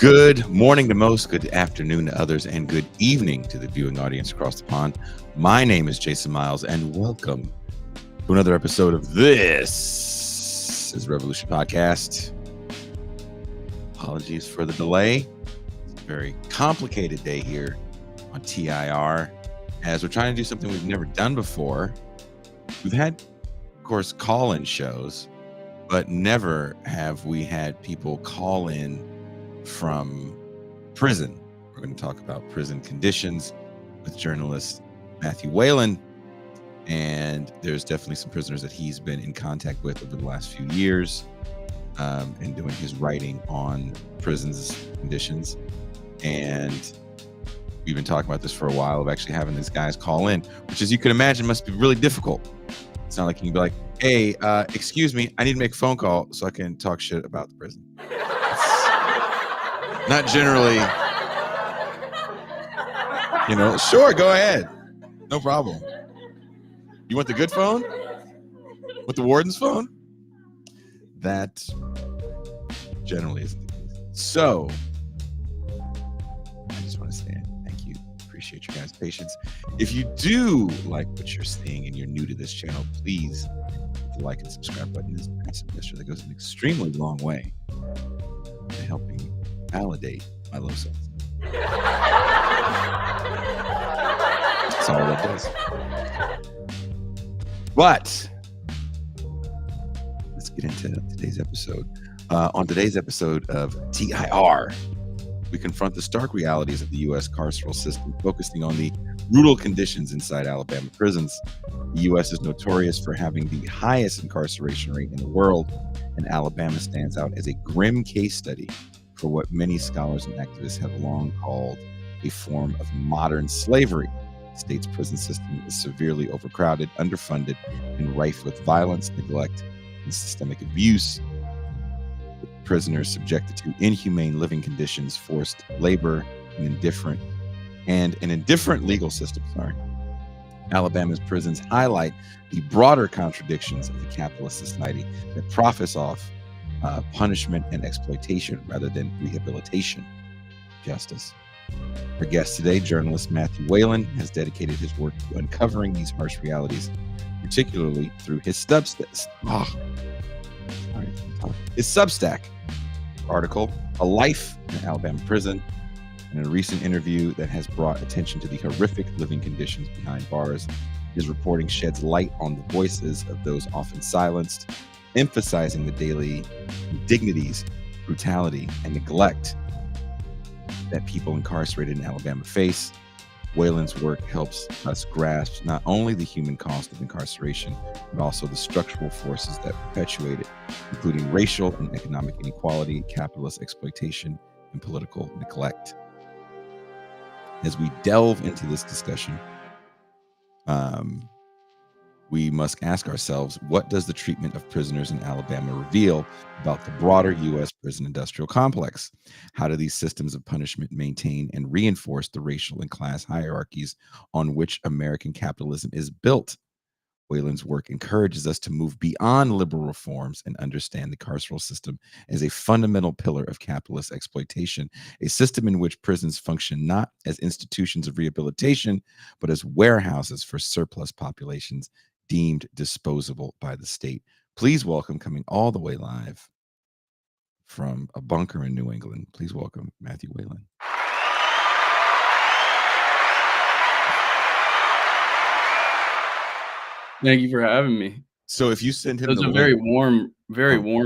Good morning to most, good afternoon to others, and good evening to the viewing audience across the pond. My name is Jason Miles, and welcome to another episode of This is Revolution Podcast. Apologies for the delay. It's a very complicated day here on TIR, as we're trying to do something we've never done before. We've had, of course, call-in shows, but never have we had people call in from prison. We're going to talk about prison conditions with journalist Matthew Whalen, and there's definitely some prisoners that he's been in contact with over the last few years, and doing his writing on prisons conditions. And we've been talking about this for a while, of actually having these guys call in, which, as you can imagine, must be really difficult. It's not like you can be like, hey, excuse me, I need to make a phone call so I can talk shit about the prison. Not generally, sure, go ahead. No problem. You want the good phone? With the warden's phone? That generally isn't the case. So, I just want to say thank you. Appreciate your guys' patience. If you do like what you're seeing and you're new to this channel, please hit the like and subscribe button. This massive gesture that goes an extremely long way to helping validate my low self. That's all that does. But let's get into today's episode. On today's episode of TIR, we confront the stark realities of the U.S. carceral system, focusing on the brutal conditions inside Alabama prisons. The U.S. is notorious for having the highest incarceration rate in the world, and Alabama stands out as a grim case study for what many scholars and activists have long called a form of modern slavery. The state's prison system is severely overcrowded, underfunded, and rife with violence, neglect, and systemic abuse. With prisoners subjected to inhumane living conditions, forced labor, and an indifferent legal system. Alabama's prisons highlight the broader contradictions of the capitalist society that profits off punishment and exploitation rather than rehabilitation justice. Our guest today, journalist Matthew Whalen, has dedicated his work to uncovering these harsh realities, particularly through his Substack article, A Life in an Alabama Prison, and a recent interview that has brought attention to the horrific living conditions behind bars. His reporting sheds light on the voices of those often silenced, emphasizing the daily indignities, brutality, and neglect that people incarcerated in Alabama face. Whalen's work helps us grasp not only the human cost of incarceration, but also the structural forces that perpetuate it, including racial and economic inequality, capitalist exploitation, and political neglect. As we delve into this discussion, we must ask ourselves, what does the treatment of prisoners in Alabama reveal about the broader U.S. prison industrial complex? How do these systems of punishment maintain and reinforce the racial and class hierarchies on which American capitalism is built? Whalen's work encourages us to move beyond liberal reforms and understand the carceral system as a fundamental pillar of capitalist exploitation, a system in which prisons function not as institutions of rehabilitation, but as warehouses for surplus populations deemed disposable by the state. Please welcome, coming all the way live from a bunker in New England, please welcome Matthew Whalen. Thank you for having me. So if you send him, it was a very warm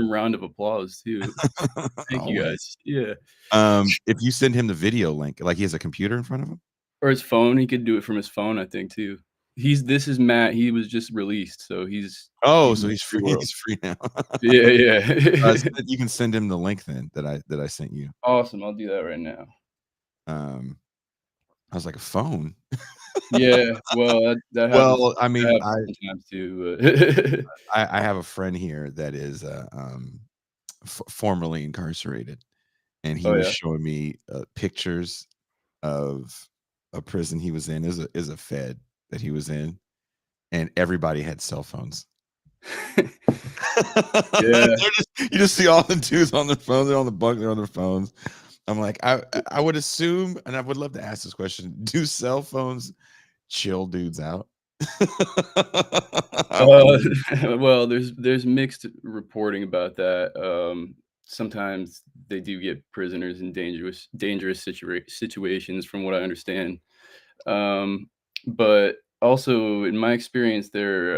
round of applause too. Thank you guys. Yeah. If you send him the video link, like he has a computer in front of him or his phone, he could do it from his phone, I think too. This is Matt. He was just released, so he's free. He's free now. Yeah. You can send him the link then that I sent you. Awesome. I'll do that right now. I was like, a phone. Yeah, well, that happens. Well, I mean, sometimes too. I have a friend here that is formerly incarcerated, and he was showing me pictures of a prison he was in. Is a fed that he was in, and everybody had cell phones. Yeah. You just see all the dudes on their phones. They're on the bunk. They're on their phones. I'm like, I would assume, and I would love to ask this question: do cell phones chill dudes out? Uh, well, there's mixed reporting about that. Sometimes they do get prisoners in dangerous situations, from what I understand. Um, but also, in my experience, there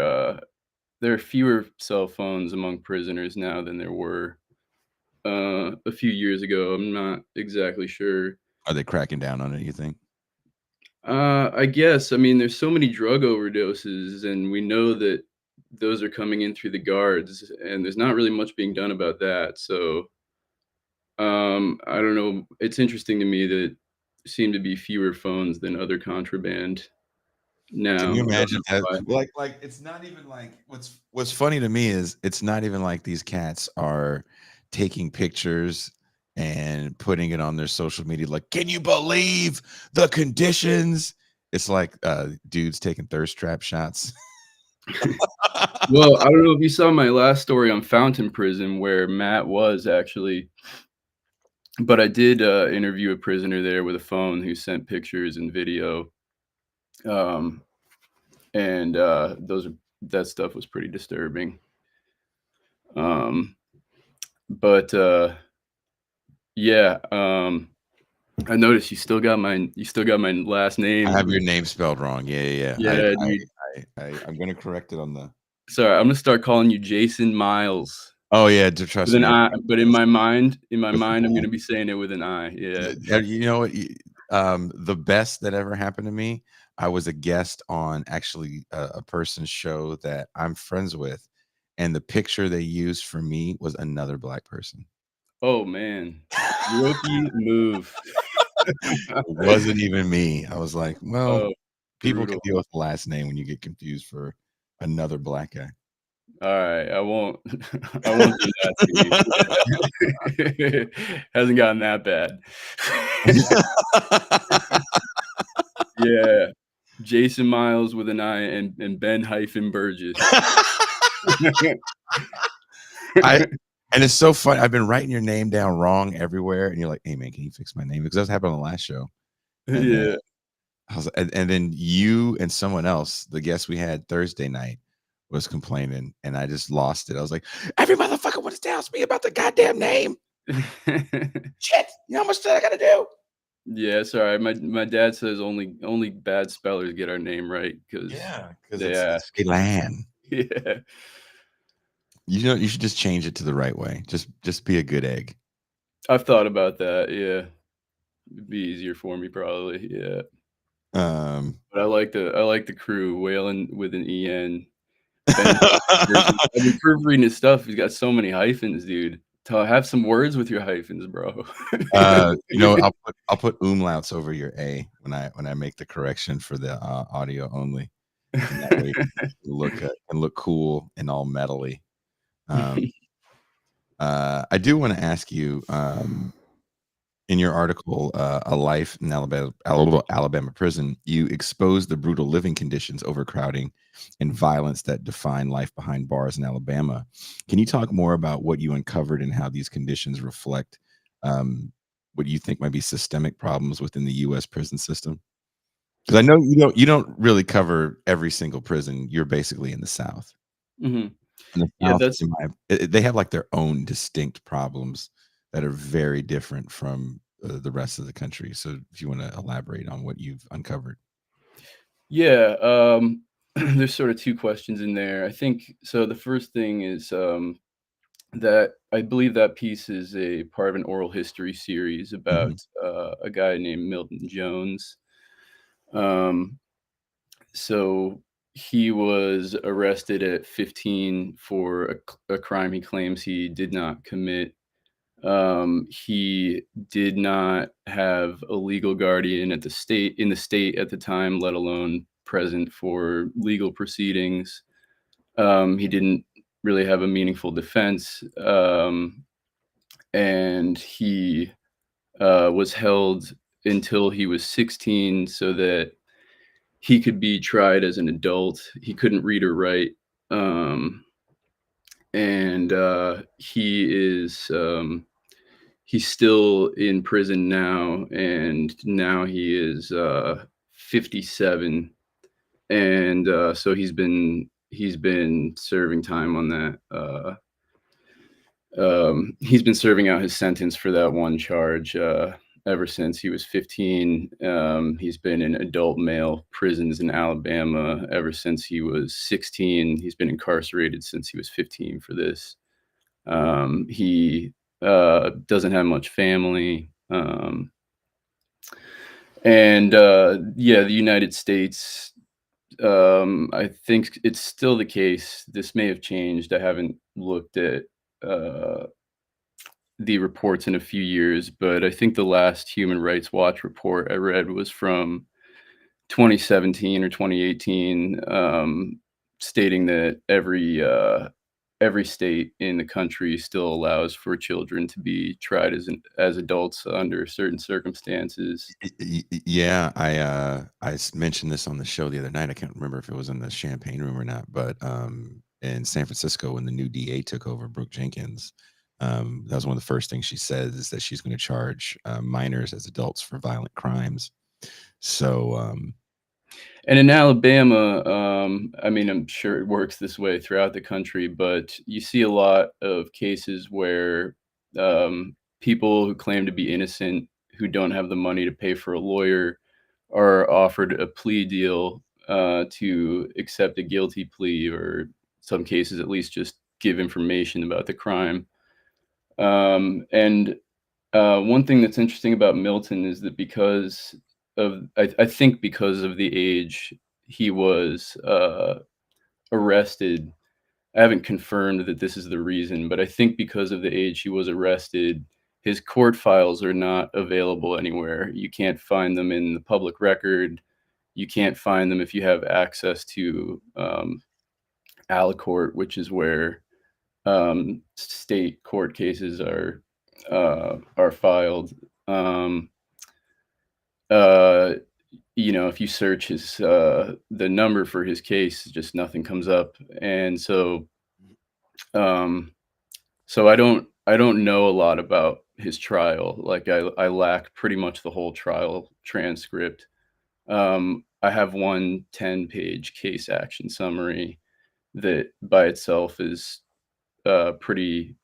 are fewer cell phones among prisoners now than there were a few years ago. I'm not exactly sure. Are they cracking down on it, you think? I guess. I mean, there's so many drug overdoses, and we know that those are coming in through the guards, and there's not really much being done about that. So, I don't know. It's interesting to me that there seem to be fewer phones than other contraband Can now. you I don't imagine know that? why. Like it's not even like what's funny to me is it's not even like these cats are taking pictures and putting it on their social media like, "Can you believe the conditions?" It's like dudes taking thirst trap shots. Well, I don't know if you saw my last story on Fountain Prison where Matt was actually, but I did interview a prisoner there with a phone who sent pictures and video. Um, and that stuff was pretty disturbing. Um, but yeah, I noticed you still got my last I name. have your name spelled wrong. Yeah, yeah, yeah. Yeah, dude. I'm gonna correct it on the. Sorry, I'm gonna start calling you Jason Miles Oh yeah, with trust an me. I, but in my With mind, I'm the gonna be saying it with an I. Yeah. Yeah, you know what? The best that ever happened to me, I was a guest on actually a person's show that I'm friends with, and the picture they used for me was another black person. Oh man, rookie move. It wasn't even me. I was like, well, Oh, people can brutal. deal with the last name when you get confused for another black guy. Alright, I won't I won't do that to you. Hasn't gotten that bad. Yeah, Jason Miles with an I and Ben hyphen Burgess. I and it's so funny. I've been writing your name down wrong everywhere, and you're like, "Hey man, can you fix my name?" Because that happened on the last show, and then Yeah. and then you and someone else, the guest we had Thursday night, was complaining, and I just lost it. I was like, "Every motherfucker wants to ask me about the goddamn name. Shit, you know how much that I gotta do?" Yeah, sorry, my dad says only bad spellers get our name right because Yeah, because they it's ask. Whalen. Yeah. You know, you should just change it to the right way. Just be a good egg. I've thought about that, yeah. It'd be easier for me probably, yeah. Um, But I like the crew, Whalen with an EN, Ben Burgess. I've been proofreading his stuff, he's got so many hyphens, dude. Tell have some words with your hyphens, bro. I'll put umlauts over your A when I make the correction for the audio only, and that way can look cool and all metally. Um, I do want to ask you, in your article, "A Life in Alabama Prison," you expose the brutal living conditions, overcrowding, and violence that define life behind bars in Alabama. Can you talk more about what you uncovered and how these conditions reflect what you think might be systemic problems within the U.S. prison system? Because I know you don't really cover every single prison. You're basically in the South. Mhm. In the Yeah, South, that's they have like their own distinct problems that are very different from the rest of the country. So, if you want to elaborate on what you've uncovered. yeah, there's sort of 2 questions in there. I think so the first thing is, that I believe that piece is a part of an oral history series Mhm. about, a guy named Milton Jones. Um, so he was arrested at 15 for a crime he claims he did not commit. He did not have a legal guardian at the state in the state at the time, let alone present for legal proceedings. He didn't really have a meaningful defense, and he was held until he was 16 so that he could be tried as an adult. He couldn't read or write. Um, and he is he's still in prison now, and now he is 57, and so he's been serving time on that. He's been serving out his sentence for that one charge ever since he was 15. He's been in adult male prisons in Alabama ever since he was 16. He's been incarcerated since he was 15 for this. He doesn't have much family. And yeah, the United States, I think it's still the case. This may have changed. I haven't looked at uh, the reports in a few years, but I think the last Human Rights Watch report I read was from 2017 or 2018, stating that every state in the country still allows for children to be tried as adults under certain circumstances. Yeah, mentioned this on the show the other night. I can't remember if it was in the champagne room or not, but in San Francisco, when the new DA took over, Brooke Jenkins, that was one of the first things she said, is that she's going to charge minors as adults for violent crimes. So And in Alabama, I mean, I'm sure it works this way throughout the country, but you see a lot of cases where people who claim to be innocent, who don't have the money to pay for a lawyer, are offered a plea deal to accept a guilty plea, or some cases at least just give information about the crime. And one thing that's interesting about Milton is that because I think because of the age he was arrested. I haven't confirmed that this is the reason, but I think because of the age he was arrested, his court files are not available anywhere. You can't find them in the public record. You can't find them if you have access to Alicourt, which is where state court cases are filed. Uh, if you search his the number for his case, just nothing comes up, and um, so I don't know a lot about his trial. Like I lack pretty much the whole trial transcript. I have one 10-page case action summary that by itself is pretty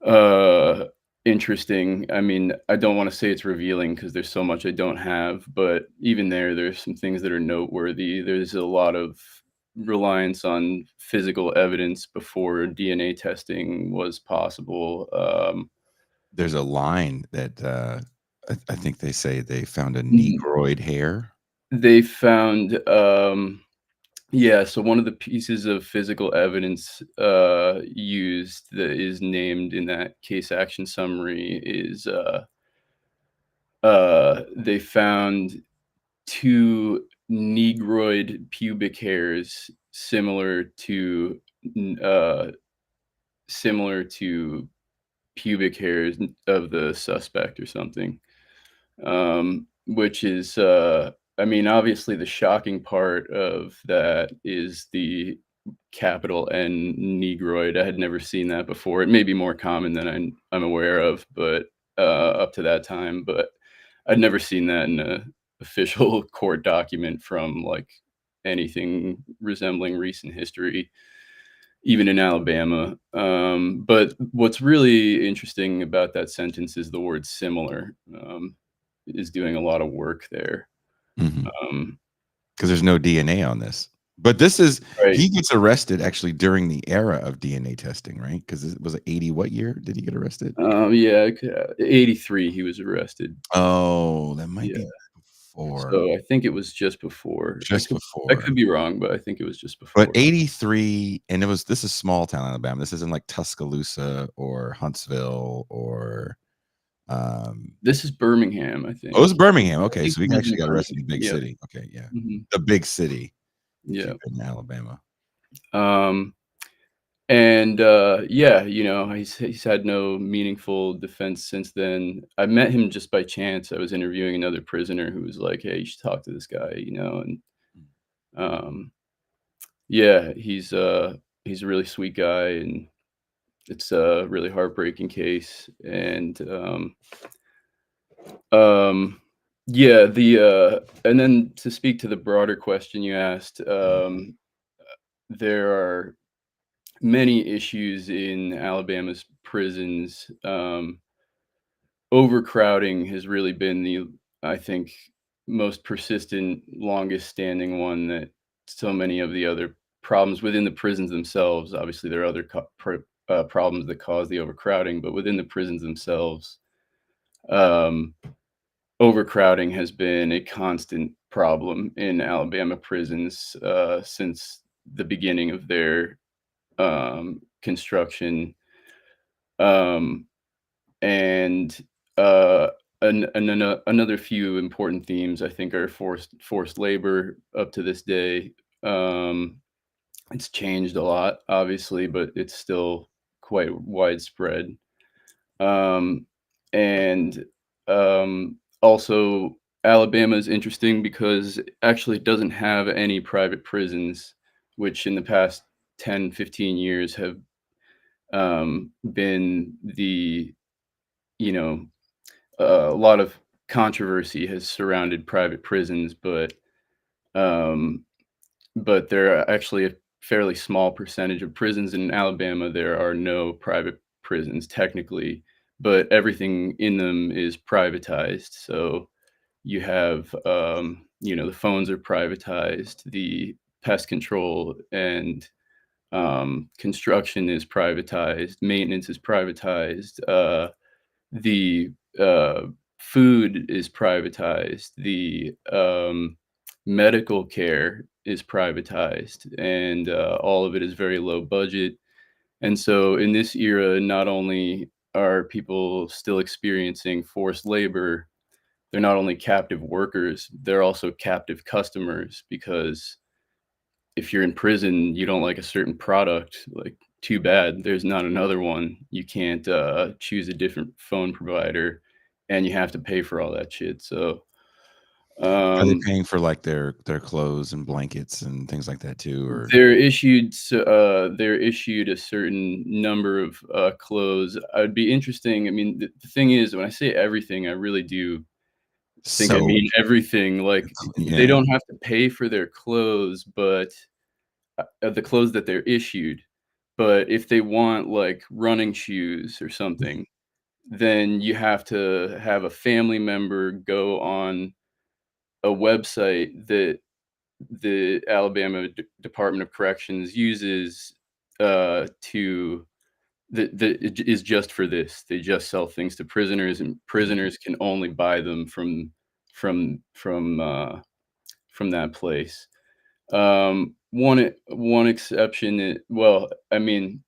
uh interesting. I mean, I don't want to say it's revealing because there's so much I don't have, but even there's some things that are noteworthy. There's a lot of reliance on physical evidence before DNA testing was possible. there's a line that I think they say they found a Mhm. negroid hair. They found yeah, so one of the pieces of physical evidence used that is named in that case action summary is they found two negroid pubic hairs n- uh, similar to pubic hairs of the suspect or something. Which is, I mean, obviously the shocking part of that is the capital N negroid. I had never seen that before. It may be more common than I'm aware of, but up to that time, but I'd never seen that in a official court document from like anything resembling recent history, even in Alabama. But what's really interesting about that sentence is the word similar. Is doing a lot of work there. Mhm. Um, 'Cause there's no DNA on this. But this is right. he gets arrested actually during the era of DNA testing, right? 'Cause it was it 80 what year did he get arrested? Yeah, 83 he was arrested. Oh, that might Yeah. be before. So I think it was just before. Just I before. could be wrong, but I think it was just But before. 83 and this is small town Alabama. This isn't like Tuscaloosa or Huntsville or, um This is Birmingham, I oh, it's think. Birmingham. I Okay, think so he he lives in actually got arrested in Birmingham. the big Yep. city. Okay, yeah. Mhm. The big city, if Yeah. you've been in Alabama. Um, and, yeah, he's had no meaningful defense since then. I met him just by chance. I was interviewing another prisoner who was like, "Hey, you should talk to this guy," and, um yeah, he's a really sweet guy, and It's a really heartbreaking case, and um, yeah, and then to speak to the broader question you asked, Mhm. there are many issues in Alabama's prisons. Overcrowding has really been I think, most persistent, longest standing one that so many of the other problems within the prisons themselves, obviously there are other problems that cause the overcrowding, but within the prisons themselves, um, overcrowding has been a constant problem in Alabama prisons since the beginning of their construction. Um, and uh, another few important themes I think are forced labor up to this day. Um, it's changed a lot, obviously, but it's still quite widespread. Um, and Also, Alabama is interesting because it actually doesn't have any private prisons, which in the past 10, 15 years have been you know, a lot of controversy has surrounded private prisons, um, but there are actually a fairly small percentage of prisons in Alabama. There are no private prisons technically, but everything in them is privatized. So you have, the phones are privatized, the pest control and construction is privatized, maintenance is privatized. The food is privatized, the medical care is privatized, and all of it is very low budget. And so, in this era, not only are people still experiencing forced labor, they're not only captive workers, they're also captive customers because if you're in prison, you don't like a certain product, like, too bad, there's not another one. You can't, choose a different phone provider, and you have to pay for all that shit, so, Are they um, paying for, like, their clothes and blankets and things like that too, or they're issued a certain number of, clothes. I'd be interesting I mean, the thing is, when I say everything, I really do think I so mean everything, like, they yeah. don't have to pay for their clothes, but the clothes that they're issued. But if they want, like, running shoes or something, then you have to have a family member go on a website that the Alabama Department of Corrections uses, to that is just for this. They just sell things to prisoners, and Mhm. prisoners can only buy them from from, uh, from that place. One exception well, I mean,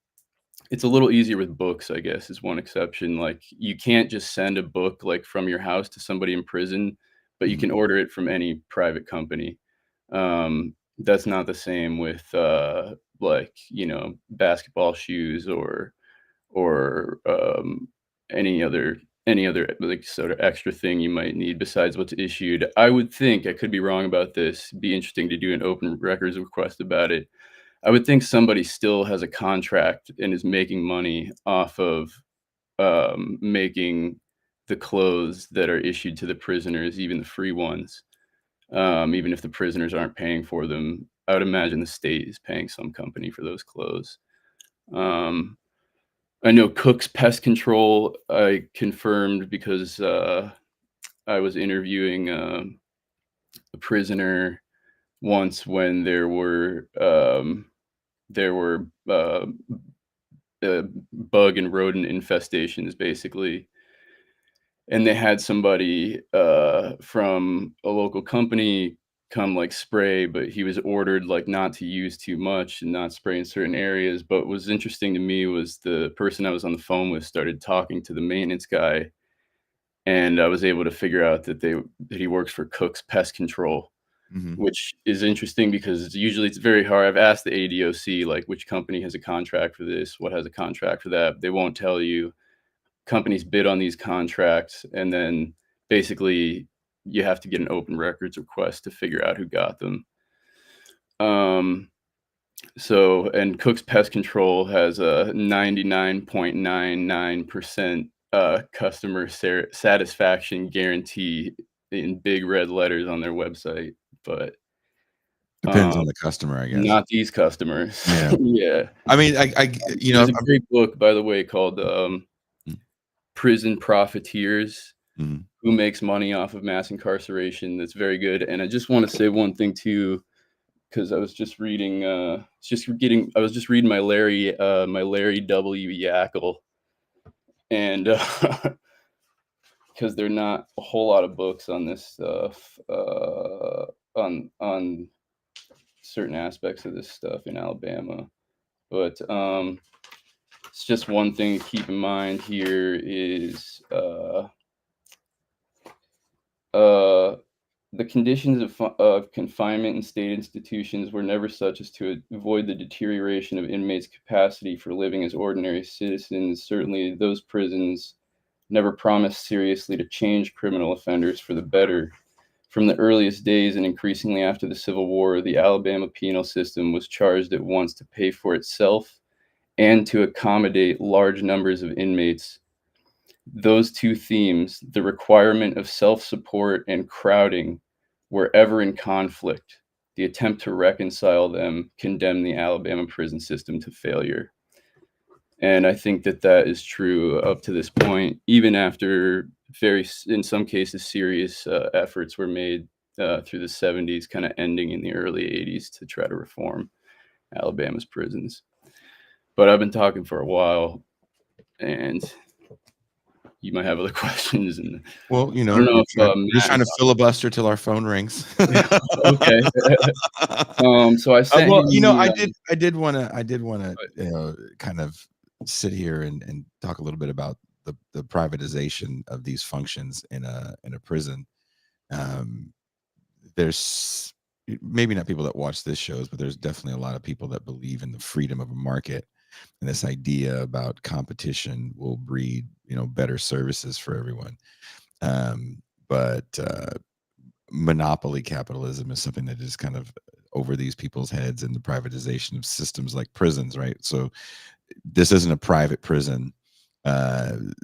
it's a little easier with books, I guess, is one exception. Like, you can't just send a book, like, from your house to somebody in prison, but you Mhm. can order it from any private company. That's not the same with, like, basketball shoes or any other, like, sort of extra thing you might need besides what's issued. I would think, I could be wrong about this, be interesting to do an open records request about it. I would think somebody still has a contract and is making money off of, making the clothes that are issued to the prisoners, even the free ones, even if the prisoners aren't paying for them. I would imagine the state is paying some company for those clothes. Um, I know Cook's Pest Control, I confirmed because, I was interviewing, a prisoner once when there were, bug and rodent infestations, basically, and they had somebody, from a local company come, like, spray, but he was ordered, like, not to use too much and not spray in certain areas. But what was interesting to me was the person I was on the phone with started talking to the maintenance guy, and I was able to figure out that he works for Cook's Pest Control, Mhm. which is interesting because usually it's very hard. I've asked the ADOC, like, which company has a contract for this, what has a contract for that. They won't tell you. Companies bid on these contracts, and then basically you have to get an open records request to figure out who got them. Um, So, and Cook's Pest Control has a 99.99% customer satisfaction guarantee in big red letters on their website, but Depends um, on the customer, I guess. not these customers. Yeah. Yeah. I mean, There's a great book, by the way, called Mm, Prison Profiteers: mhm. Who Makes Money Off of Mass Incarceration. That's very good. And I just want to say one thing too, because I was just reading my Larry W. Yackel, and because there are not a whole lot of books on this stuff, on certain aspects of this stuff in Alabama. But it's just one thing to keep in mind here is uh the conditions of confinement in state institutions were never such as to avoid the deterioration of inmates' capacity for living as ordinary citizens. Certainly, those prisons never promised seriously to change criminal offenders for the better. From the earliest days and increasingly after the Civil War, the Alabama penal system was charged at once to pay for itself and to accommodate large numbers of inmates. Those two themes, the requirement of self-support and crowding, were ever in conflict. The attempt to reconcile them condemned the Alabama prison system to failure. And I think that that is true up to this point, even after in some cases, serious efforts were made through the 70s, kind of ending in the early 80s to try to reform Alabama's prisons. But I've been talking for a while, and you might have other questions. And Well, I don't know if we're just Matt trying to filibuster till our phone rings. okay. So I sent Well, him I did wanna, kind of sit here and talk a little bit about the privatization of these functions in a prison. Um, there's maybe not people that watch this shows, but there's definitely a lot of people that believe in the freedom of a market and this idea about competition will breed, better services for everyone. But monopoly capitalism is something that is kind of over these people's heads, and the privatization of systems like prisons, right? So this isn't a private prison.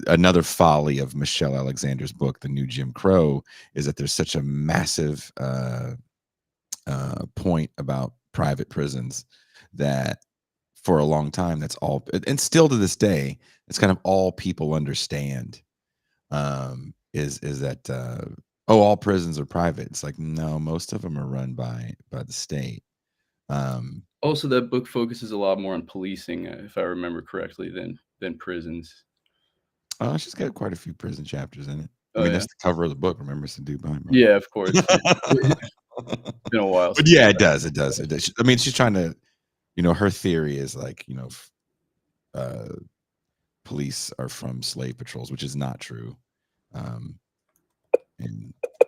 Another folly of Michelle Alexander's book, The New Jim Crow, is that there's such a massive point about private prisons that for a long time, that's all, and still to this day, it's kind of all people understand, is that oh, all prisons are private. It's like, no, most of them are run by the state. also that book focuses a lot more on policing, if I remember correctly, than prisons. She's got quite a few prison chapters in it. I Oh mean, yeah, that's the cover of the book. Remember, it's the dude behind me. yeah, of course. It's been a while. But yeah, it does. It does. It does. I mean, she's trying to, her theory is like, uh, police are from slave patrols, which is not true. And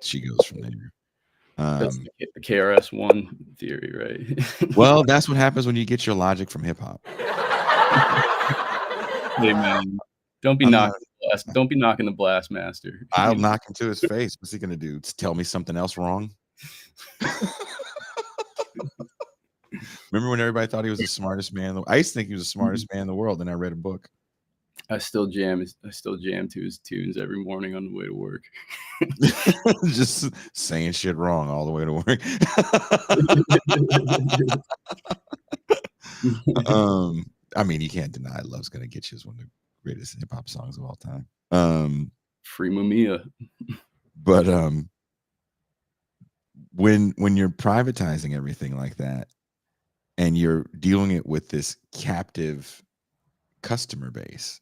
she goes from there. That's the KRS-One theory, right? Well, that's what happens when you get your logic from hip hop. Hey man, don't be I'm knocking not, the blast. Don't be knocking the blast master. I'll knock him to his face. What's he gonna do? Tell me something else wrong? Remember when everybody thought he was the smartest man? I used to think he was the smartest man in the world, and I read a book. I still jam to his tunes every morning on the way to work. Just saying shit wrong all the way to work. I mean, you can't deny "Love's Gonna Get You" is one of the greatest hip hop songs of all time. Free Mamiya. But when you're privatizing everything like that, and you're dealing it with this captive customer base,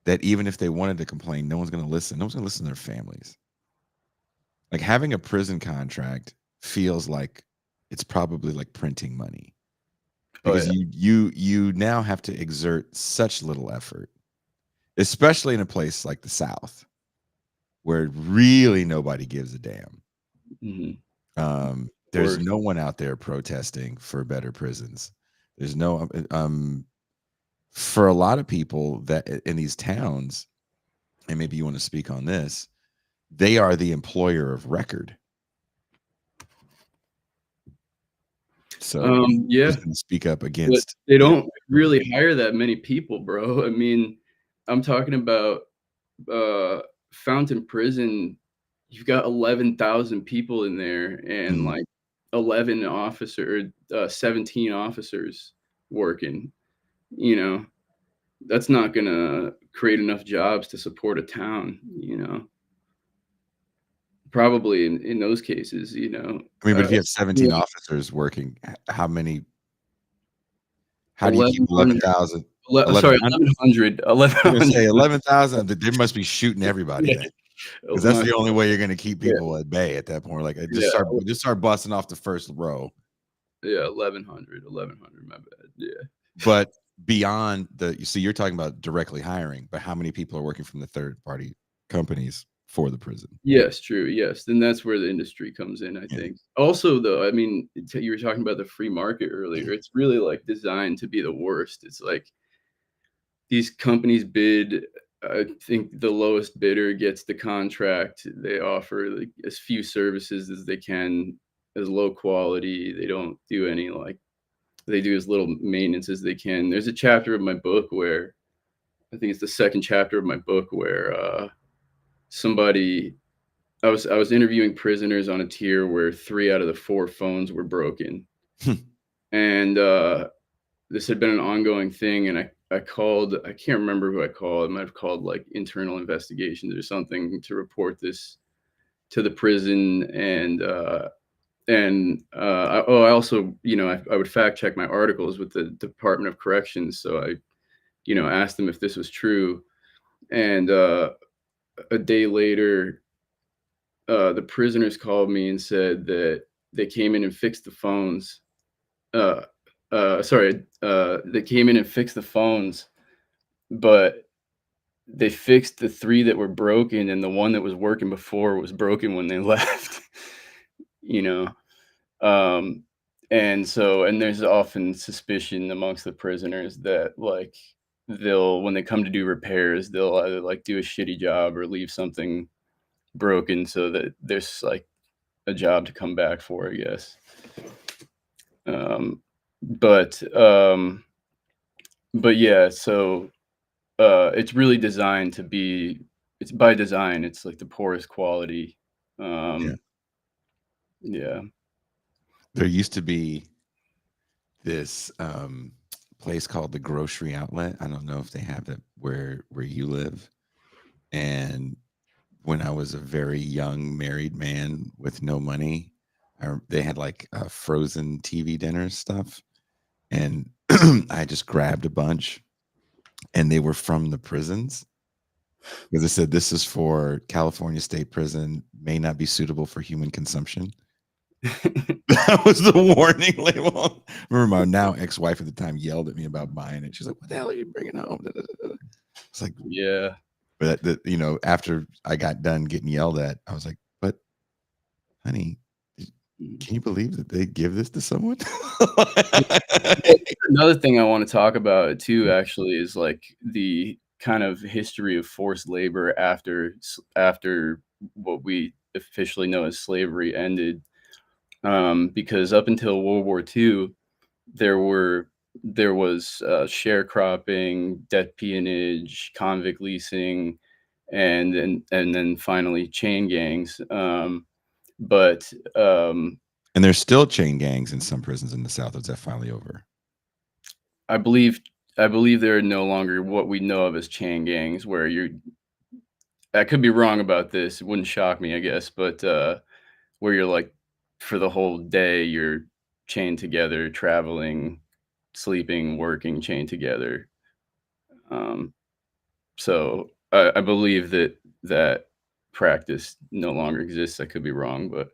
that even if they wanted to complain, no one's going to listen. No one's going to listen to their families. Like having a prison contract feels like it's probably like printing money, because you now have to exert such little effort, especially in a place like the South, where really nobody gives a damn. There's no one out there protesting for better prisons. There's no for a lot of people that in these towns, and maybe you want to speak on this, they are the employer of record. So Yeah, who's going to speak up but against? they don't really hire that many people, bro. I mean, I'm talking about Fountain Prison. You've got 11,000 people in there, and Mhm. like 17 officers working. You know, that's not gonna create enough jobs to support a town. Probably in those cases. I mean, but if you have Yeah, 17 officers working, how do you keep 1100. 11,000? Sorry, 1,100? 1100. I was gonna 1100. say 11,000. They must be shooting everybody Yeah, then, oh, because that's my, the only way you're gonna keep yeah, people at bay at that point. Like, yeah, just start busting off the first row. yeah, 1100, 1100. My bad. Yeah. But beyond so you're talking about directly hiring, but how many people are working from the third party companies for the prison? Yes, true. Yes, then that's where the industry comes in, I Yeah. think. Also, though, I mean, you were talking about the free market earlier. It's really like designed to be the worst. It's like these companies bid. I think the lowest bidder gets the contract. They offer like as few services as they can, as low quality. They don't do any like they do as little maintenance as they can. There's a chapter of my book where I think it's the second chapter of my book where somebody I was interviewing prisoners on a tier where 3 out of the 4 phones were broken, and this had been an ongoing thing. And I called. I can't remember who I called. I might have called like internal investigations or something to report this to the prison. I also, I would fact check my articles with the Department of Corrections. So I, asked them if this was true. And a day later, the prisoners called me and said that they came in and fixed the phones. Uh, they came in and fixed the phones, but they fixed the 3 that were broken, and the one that was working before was broken when they left. you know, um, and there's often suspicion amongst the prisoners that like when they come to do repairs, they'll either like do a shitty job or leave something broken so that there's like a job to come back for, I guess. Um, but but yeah, so it's really designed to be. It's by design. It's like the poorest quality. Yeah. Um, yeah. There used to be this place called the Grocery Outlet. I don't know if they have it where you live. And when I was a very young married man with no money, they had like frozen TV dinner stuff, and I just grabbed a bunch, and they were from the prisons because they said this is for California State Prison, may not be suitable for human consumption. That was the warning label. Remember, my now ex-wife at the time yelled at me about buying it. She's like, "What the hell are you bringing home?" It's like, Yeah. but after I got done getting yelled at, I was like, "But, honey, can you believe that they give this to someone?" Well, another thing I want to talk about too, actually, is like the kind of history of forced labor after what we officially know as slavery ended. Because up until World War II, there were there was sharecropping, debt peonage, convict leasing, and then finally chain gangs. But And there's still chain gangs in some prisons in the South. Is that finally over? I believe I believe there are no longer what we know of as chain gangs, where you're. I could be wrong about this. It wouldn't shock me, I guess, but where you're like for the whole day you're chained together, traveling, sleeping, working, chained together. Um, so I believe that practice no longer exists. I could be wrong, but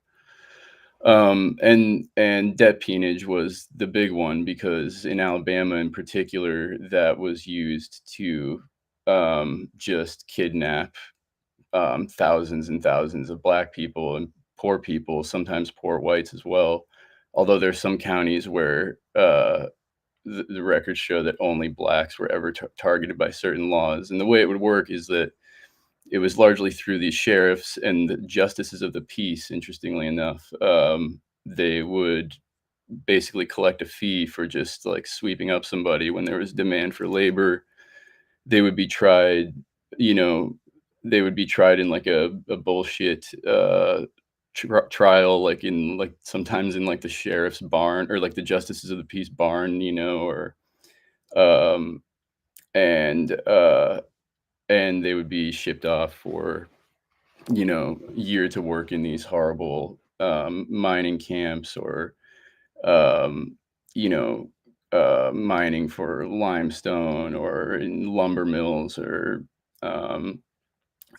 and debt peonage was the big one because in Alabama in particular, that was used to just kidnap thousands and thousands of black people and poor people, sometimes poor whites as well. Although there's some counties where the records show that only blacks were ever targeted by certain laws. And the way it would work is that it was largely through the sheriffs and the justices of the peace. Interestingly enough, they would basically collect a fee for just like sweeping up somebody when there was demand for labor. They would be tried, you know, they would be tried in like a bullshit trial, like in like sometimes in like the sheriff's barn or like the justices of the peace barn, or um, and and they would be shipped off for year to work in these horrible mining camps or um, you know, mining for limestone or in lumber mills or um,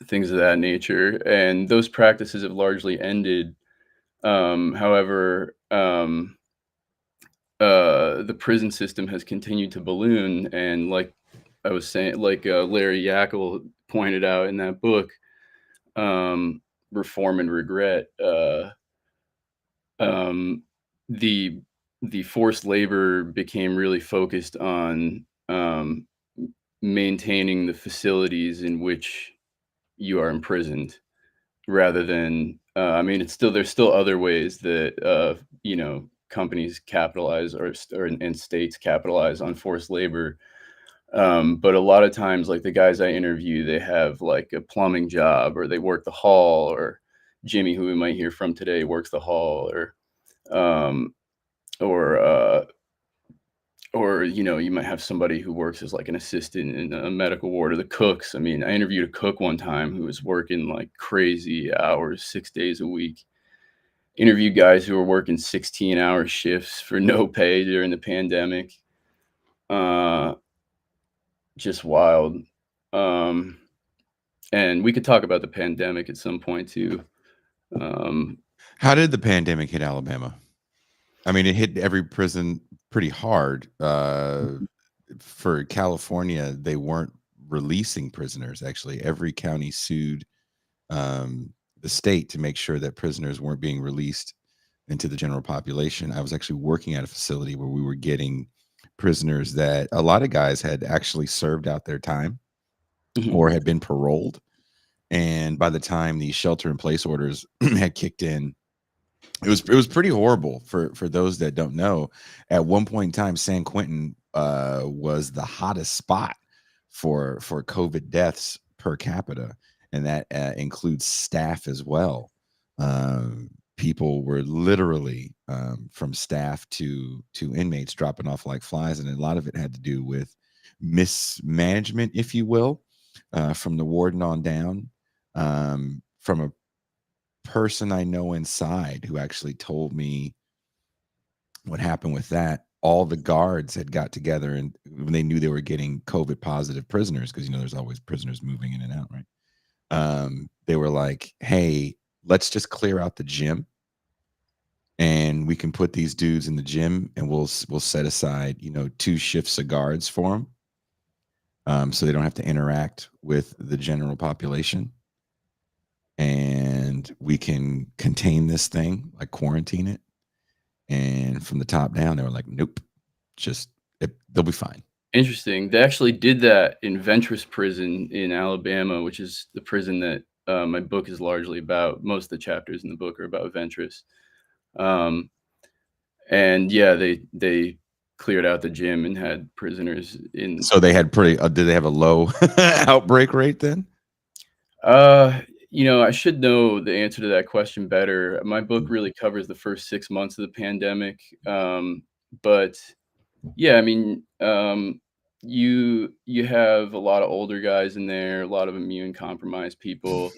things of that nature. And those practices have largely ended. However, the prison system has continued to balloon. And like I was saying, like Larry Yackel pointed out in that book, um, Reform and Regret. Um, the the forced labor became really focused on maintaining the facilities in which you are imprisoned, rather than I mean, there's still other ways that companies capitalize and states capitalize on forced labor. But a lot of times, like the guys I interview, they have like a plumbing job, or they work the hall, or Jimmy, who we might hear from today, works the hall, um, or you might have somebody who works as like an assistant in a medical ward, or the cooks. I mean, I interviewed a cook one time who was working like crazy hours, 6 days a week. Interviewed guys who were working 16-hour shifts for no pay during the pandemic. uh just wild. um and we could talk about the pandemic at some point too. um How did the pandemic hit Alabama? I mean, it hit every prison pretty hard. For California, they weren't releasing prisoners. Actually, every county sued the state to make sure that prisoners weren't being released into the general population. I was actually working at a facility where we were getting prisoners that a lot of guys had actually served out their time mhm. or had been paroled. And by the time the shelter in place orders had kicked in, it was pretty horrible for those that don't know. At one point in time, San Quentin was the hottest spot for COVID deaths per capita, and that includes staff as well. People were literally from staff to inmates dropping off like flies, and a lot of it had to do with mismanagement, if you will, from the warden on down. From a person I know inside who actually told me what happened with that. All the guards had got together, and when they knew they were getting COVID positive prisoners, because there's always prisoners moving in and out, right? They were like, "Hey, let's just clear out the gym, and we can put these dudes in the gym, and we'll set aside, 2 shifts of guards for them, so they don't have to interact with the general population, and we can contain this thing, like quarantine it." And from the top down, they were like, "Nope, they'll be fine." Interesting. They actually did that in Ventris Prison in Alabama, which is the prison that my book is largely about. Most of the chapters in the book are about Ventris. Um, and yeah, they cleared out the gym and had prisoners in. So they had did they have a low outbreak rate then? I should know the answer to that question better. My book really covers the first 6 months of the pandemic. But yeah, I mean, you have a lot of older guys in there, a lot of immune compromised people.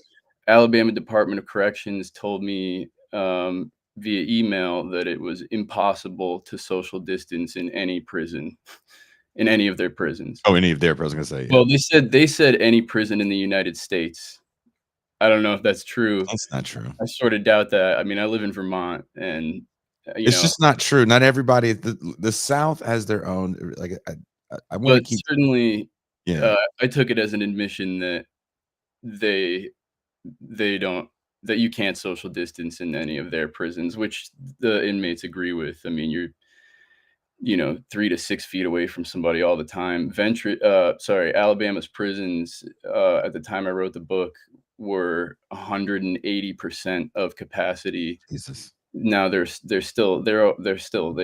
Alabama Department of Corrections told me via email that it was impossible to social distance in any prison, in any of their prisons. Oh, any of their I was gonna say, yeah. Well, they said any prison in the United States. I don't know if that's true. That's not true. I sort of doubt that. I mean, I live in Vermont, and you It's know, just not true. Not everybody the South has their own, like, I wanna but keep certainly, yeah. I took it as an admission that they they don't that you can't social distance in any of their prisons, which the inmates agree with. I mean, you're 3 to 6 feet away from somebody all the time. Alabama's prisons, at the time I wrote the book, were 180% of capacity. Jesus. now they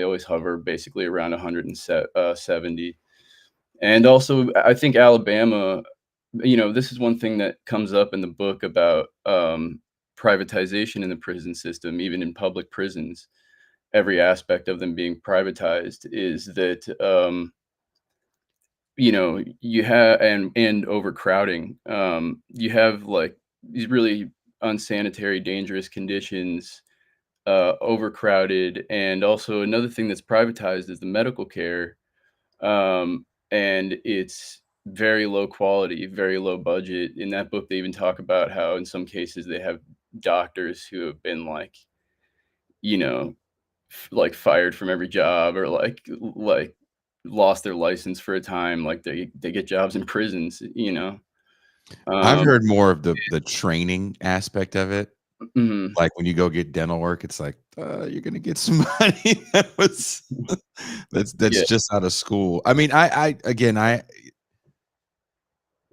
always hover basically around 170. And also, I think Alabama, this is one thing that comes up in the book about privatization in the prison system, even in public prisons. Every aspect of them being privatized is that you have and overcrowding. You have like these really unsanitary, dangerous conditions, overcrowded, and also another thing that's privatized is the medical care, and it's very low quality, very low budget. In that book, they even talk about how in some cases they have doctors who have been like, you know, like fired from every job or like lost their license for a time. Like they get jobs in prisons, I've Um, heard more of the training aspect of it. mhm, Like, when you go get dental work, it's like, you're gonna get somebody that was that's yeah. just out of school. I mean, I again,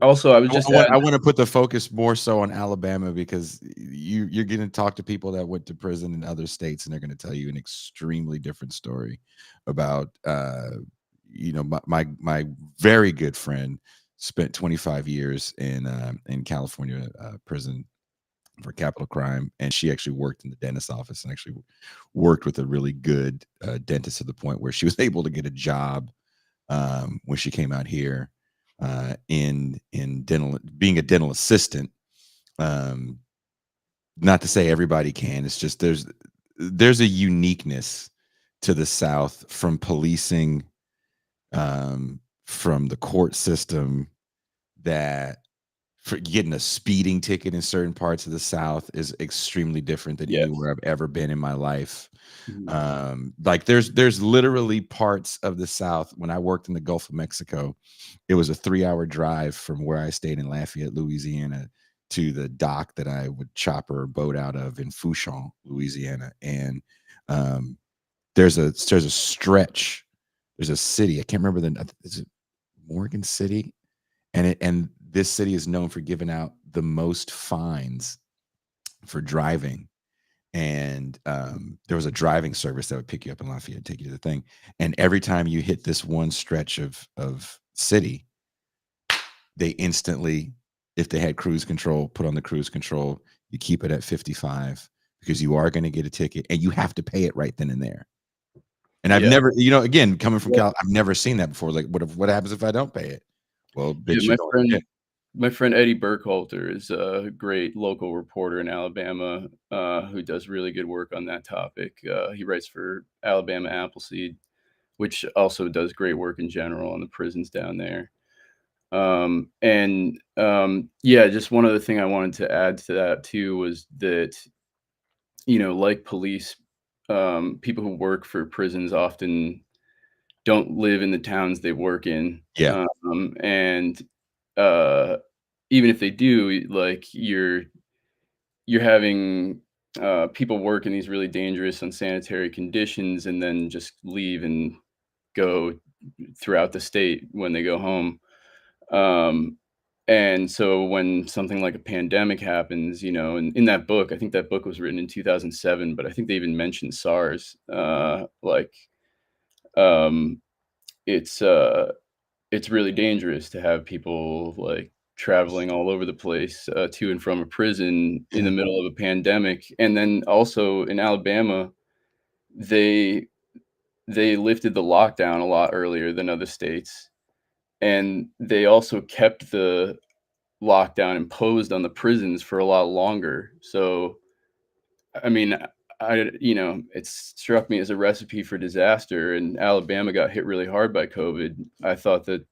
Also, I would just add I wanna put the focus more so on Alabama because you're gonna talk to people that went to prison in other states, and they're gonna tell you an extremely different story about, my very good friend spent 25 years in California, prison for capital crime, and she actually worked in the dentist office and actually worked with a really good, dentist to the point where she was able to get a job, when she came out here, in dental being a dental assistant. Um, Not to say everybody can, it's just there's a uniqueness to the South from policing, from the court system that for getting a speeding ticket in certain parts of the South is extremely different than yes. anywhere I've ever been in my life. Mhm. Like there's literally parts of the South when I worked in the Gulf of Mexico, it was a 3-hour drive from where I stayed in Lafayette, Louisiana, to the dock that I would chopper or boat out of in Fouchon, Louisiana. And um, there's a stretch, there's a city, I can't remember is it Morgan City? And this city is known for giving out the most fines for driving. And there was a driving service that would pick you up in Lafayette and take you to the thing. And every time you hit this one stretch of city, they instantly, if they had cruise control, put on the cruise control. You keep it at 55 because you are going to get a ticket and you have to pay it right then and there. And I've Yeah. never, again, coming from Yeah. Cal, I've never seen that before. Like, what happens if I don't pay it? Well, Yeah, bitch, you're going to jail. my friend Eddie Burkhalter is a great local reporter in Alabama, who does really good work on that topic. He writes for Alabama Appleseed, which also does great work in general on the prisons down there. Yeah, just one other thing I wanted to add to that too was that, like police, people who work for prisons often don't live in the towns they work in. Yeah. And uh, even if they do, like you're having people work in these really dangerous, unsanitary conditions, and then just leave and go throughout the state when they go home. Um, and so when something like a pandemic happens, in that book, I think that book was written in 2007, but I think they even mentioned SARS. Um, it's it's really dangerous to have people like traveling all over the place to and from a prison in the Yeah. middle of a pandemic. And then also in Alabama, they they lifted the lockdown a lot earlier than other states, and they also kept the lockdown imposed on the prisons for a lot longer. So, I mean, it struck me as a recipe for disaster, and Alabama got hit really hard by COVID. I thought that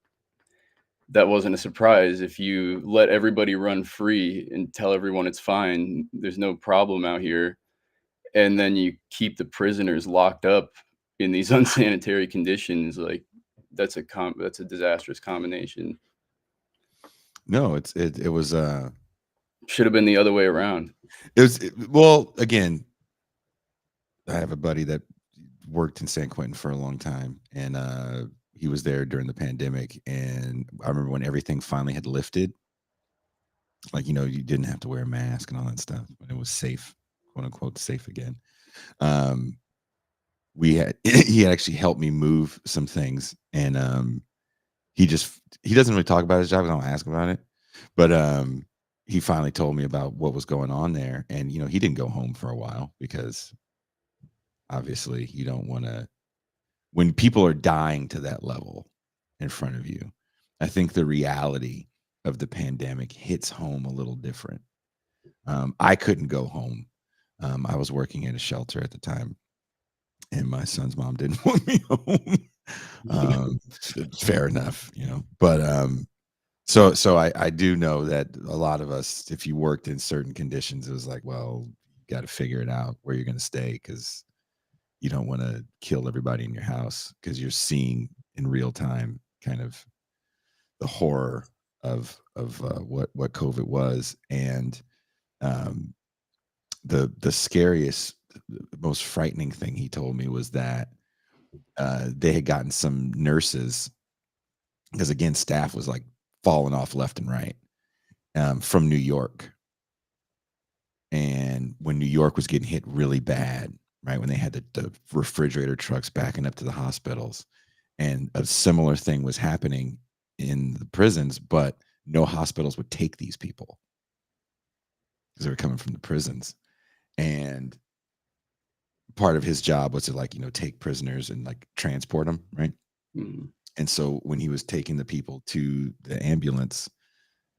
wasn't a surprise. If you let everybody run free and tell everyone it's fine, there's no problem out here, and then you keep the prisoners locked up in these unsanitary conditions, like that's a disastrous combination. No, it was Should have been the other way around. well, again, I have a buddy that worked in San Quentin for a long time, and he was there during the pandemic. And I remember when everything finally had lifted, like you didn't have to wear a mask and all that stuff, when it was safe, quote unquote, safe again. Um, he had actually helped me move some things, and he doesn't really talk about his job. I don't ask about it, but he finally told me about what was going on there, and he didn't go home for a while because obviously you don't want to when people are dying to that level in front of you. I think the reality of the pandemic hits home a little different. I couldn't go home. I was working at a shelter at the time, and my son's mom didn't want me home. Fair enough, But so I do know that a lot of us, if you worked in certain conditions, it was like, well, you got to figure it out where you're going to stay because you don't want to kill everybody in your house because you're seeing in real time kind of the horror of what COVID was, and um, the scariest, most frightening thing he told me was that they had gotten some nurses because again, staff was like falling off left and right from New York, and when New York was getting hit really bad, right when they had the refrigerator trucks backing up to the hospitals, and a similar thing was happening in the prisons, but no hospitals would take these people because they were coming from the prisons. And part of his job was to take prisoners and transport them, right? Mhm. And so when he was taking the people to the ambulance,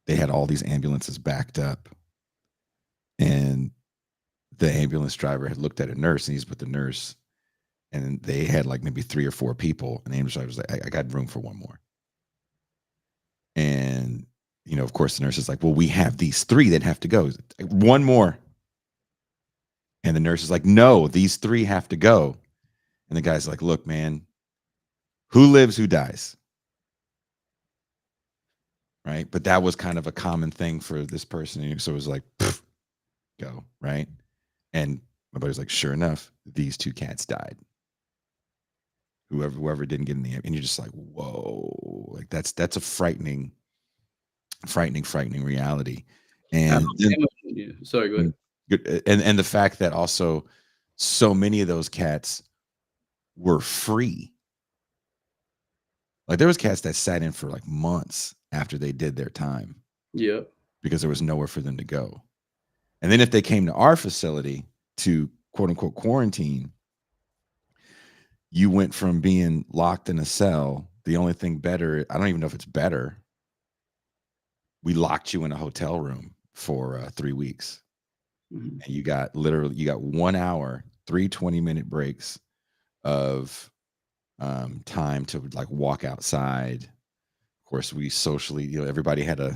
they had all these ambulances backed up, and the ambulance driver had looked at a nurse, and he's with the nurse, and they had maybe 3 or 4 people, and the ambulance driver was like, I got room for one more. And of course the nurse is like, well, we have these 3 that have to go. One more. And the nurse is like, no, these 3 have to go. And the guy's like, look, man, who lives, who dies? Right. But that was kind of a common thing for this person. So it was like, go. Right. And my buddy's like, sure enough, these 2 cats died. Whoever didn't get in the end. And you're just like, whoa, that's a frightening reality. And then, Yeah. Sorry, go ahead. and the fact that also so many of those cats were free. There was cats that sat in for months after they did their time. Yeah. Because there was nowhere for them to go. And then if they came to our facility to quote unquote quarantine, you went from being locked in a cell. The only thing better, I don't even know if it's better. We locked you in a hotel room for 3 weeks. Mhm. And you got 1 hour, 3 20-minute breaks of time to walk outside. Of course, we socially, everybody had it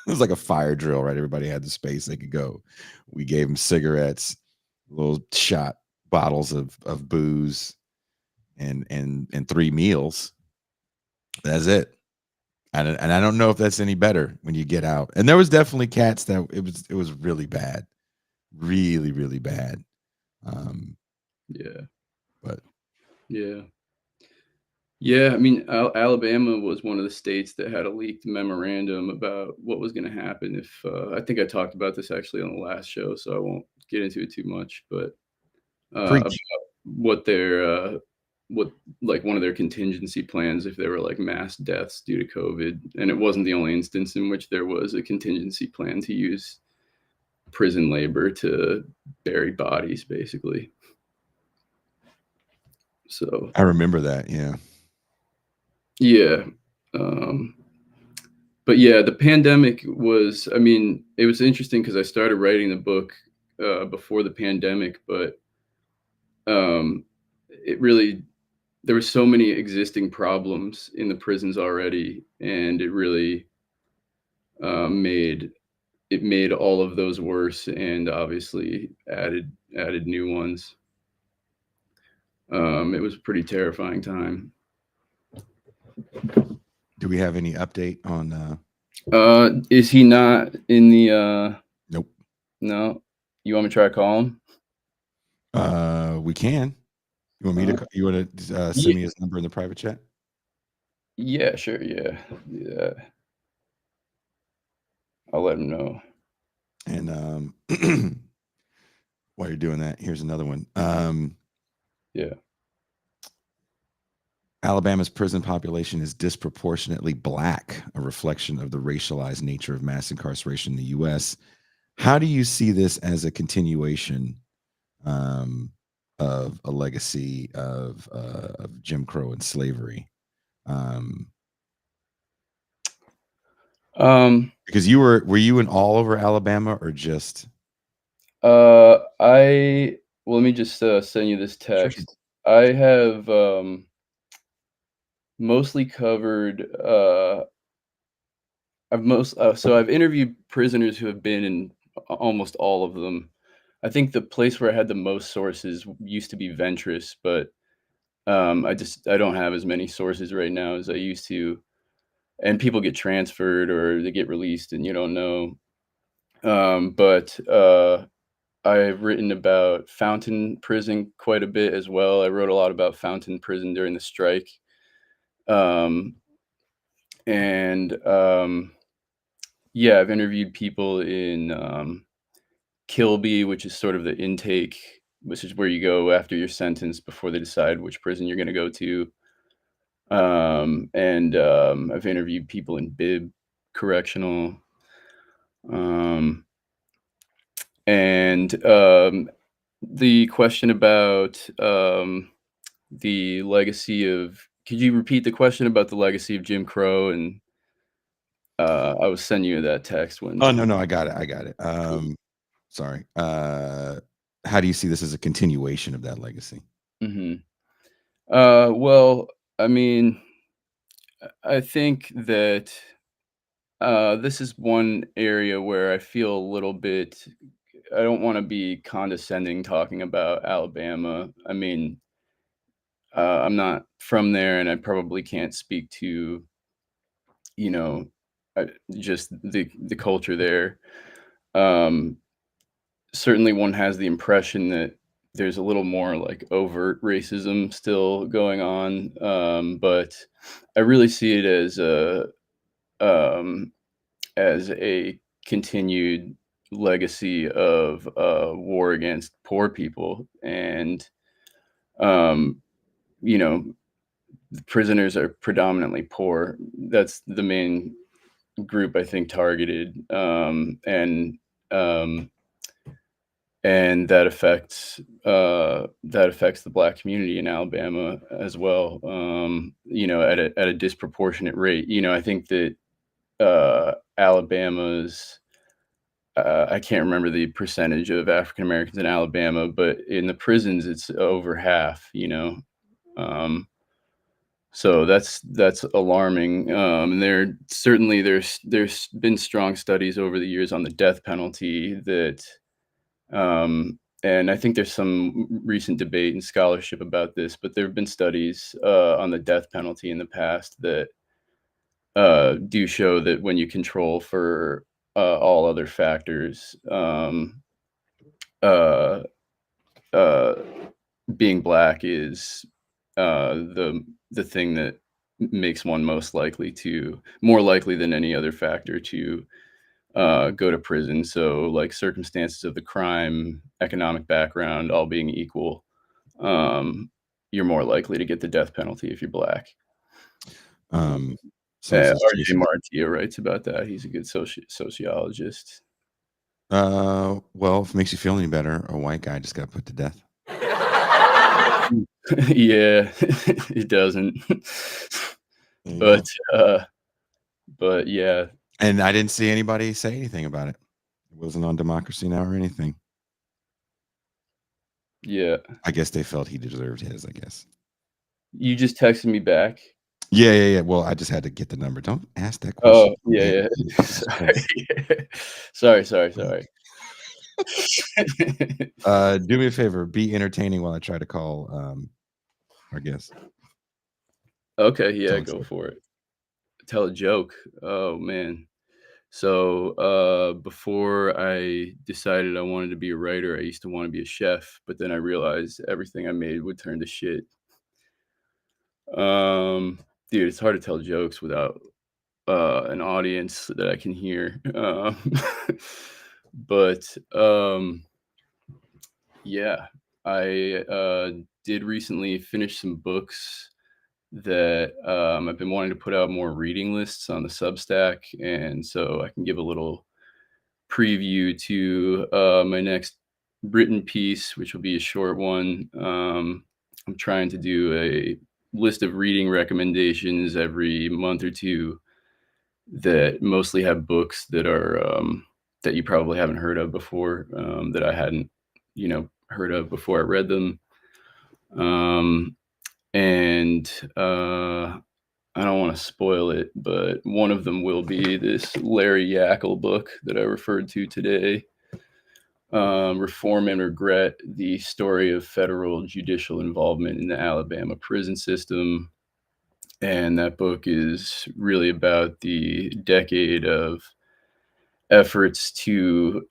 was like a fire drill, right? Everybody had the space they could go. We gave them cigarettes, little shot bottles of booze, and 3 meals. That's it. And I don't know if that's any better when you get out. And there was definitely cats that it was really bad, really, really bad. Yeah. But Yeah. Yeah, I mean, Alabama was one of the states that had a leaked memorandum about what was going to happen if I think I talked about this actually on the last show, so I won't get into it too much, but about preach. what their what one of their contingency plans if there were mass deaths due to COVID, and it wasn't the only instance in which there was a contingency plan to use prison labor to bury bodies, basically. So I remember that. Yeah. yeah. But yeah, the pandemic was, I mean, it was interesting because I started writing the book before the pandemic, but it really, there were so many existing problems in the prisons already, and it really made all of those worse, and obviously added new ones. It was a pretty terrifying time. Do we have any update on Is he not in the nope. no? You want me to try to call him? We can. You want me to you want to Yeah, send me his number in the private chat? yeah, sure, yeah. Yeah. I'll let him know. And While you're doing that, here's another one. Yeah. Alabama's prison population is disproportionately black, a reflection of the racialized nature of mass incarceration in the U.S. How do you see this as a continuation um, of a legacy of Jim Crow and slavery? Um, because were you in all over Alabama or just? Let me just send you this Sure. text. I have mostly covered. I've interviewed prisoners who have been in almost all of them. I think the place where I had the most sources used to be Ventress, but I don't have as many sources right now as I used to. And people get transferred or they get released, and you don't know. But I've written about Fountain Prison quite a bit as well. I wrote a lot about Fountain Prison during the strike. Um, and yeah, I've interviewed people in Kilby, which is sort of the intake, which is where you go after your sentence before they decide which prison you're going to go to. I've interviewed people in Bibb Correctional. Um, and The question about the legacy of, could you repeat the question about the legacy of Jim Crow? And I was sending you that text when. Oh no, I got it. Sorry. How do you see this as a continuation of that legacy? Mm-hmm. Well, I mean, I think that this is one area where I feel a little bit. I don't want to be condescending talking about Alabama. I mean, I'm not from there, and I probably can't speak to, you know, just the culture there. Um, Certainly, one has the impression that there's a little more like overt racism still going on, but I really see it um, as a continued legacy of war against poor people, and um, you know, the prisoners are predominantly poor. That's the main group I think targeted, um, and that affects the Black community in Alabama as well. At a disproportionate rate. I think that Alabama's I can't remember the percentage of African Americans in Alabama, but in the prisons it's over half. So that's alarming. There's been strong studies over the years on the death penalty that, and I think there's some recent debate and scholarship about this, but there have been studies on the death penalty in the past that do show that when you control for all other factors, uh, uh, being Black is the thing that makes one more likely than any other factor to go to prison. So, like, circumstances of the crime, economic background, all being equal, you're more likely to get the death penalty if you're Black. So is this R.J. Martia writes about that. He's a good sociologist. well, if it makes you feel any better, a white guy just got put to death. Yeah, it doesn't. But yeah. And I didn't see anybody say anything about it. It wasn't on Democracy Now! Or anything. Yeah. I guess they felt he deserved his, I guess. You just texted me back? Yeah. Well, I just had to get the number. Don't ask that Oh, question. yeah. Sorry. Do me a favor. Be entertaining while I try to call our guest. Okay, yeah, go for it. Tell a joke. Oh, man. So, before I decided I wanted to be a writer, I used to want to be a chef, but then I realized everything I made would turn to shit. Dude, it's hard to tell jokes without an audience that I can hear. But Yeah, I did recently finish some books that I've been wanting to put out more reading lists on the Substack, and so I can give a little preview to my next written piece, which will be a short one. I'm trying to do a list of reading recommendations every month or two that mostly have books that are that you probably haven't heard of before, that I hadn't, heard of before I read them. Um, and I don't want to spoil it, but one of them will be this Larry Yackel book that I referred to today, Reform and Regret: The Story of Federal Judicial Involvement in the Alabama Prison System. And that book is really about the decade of efforts to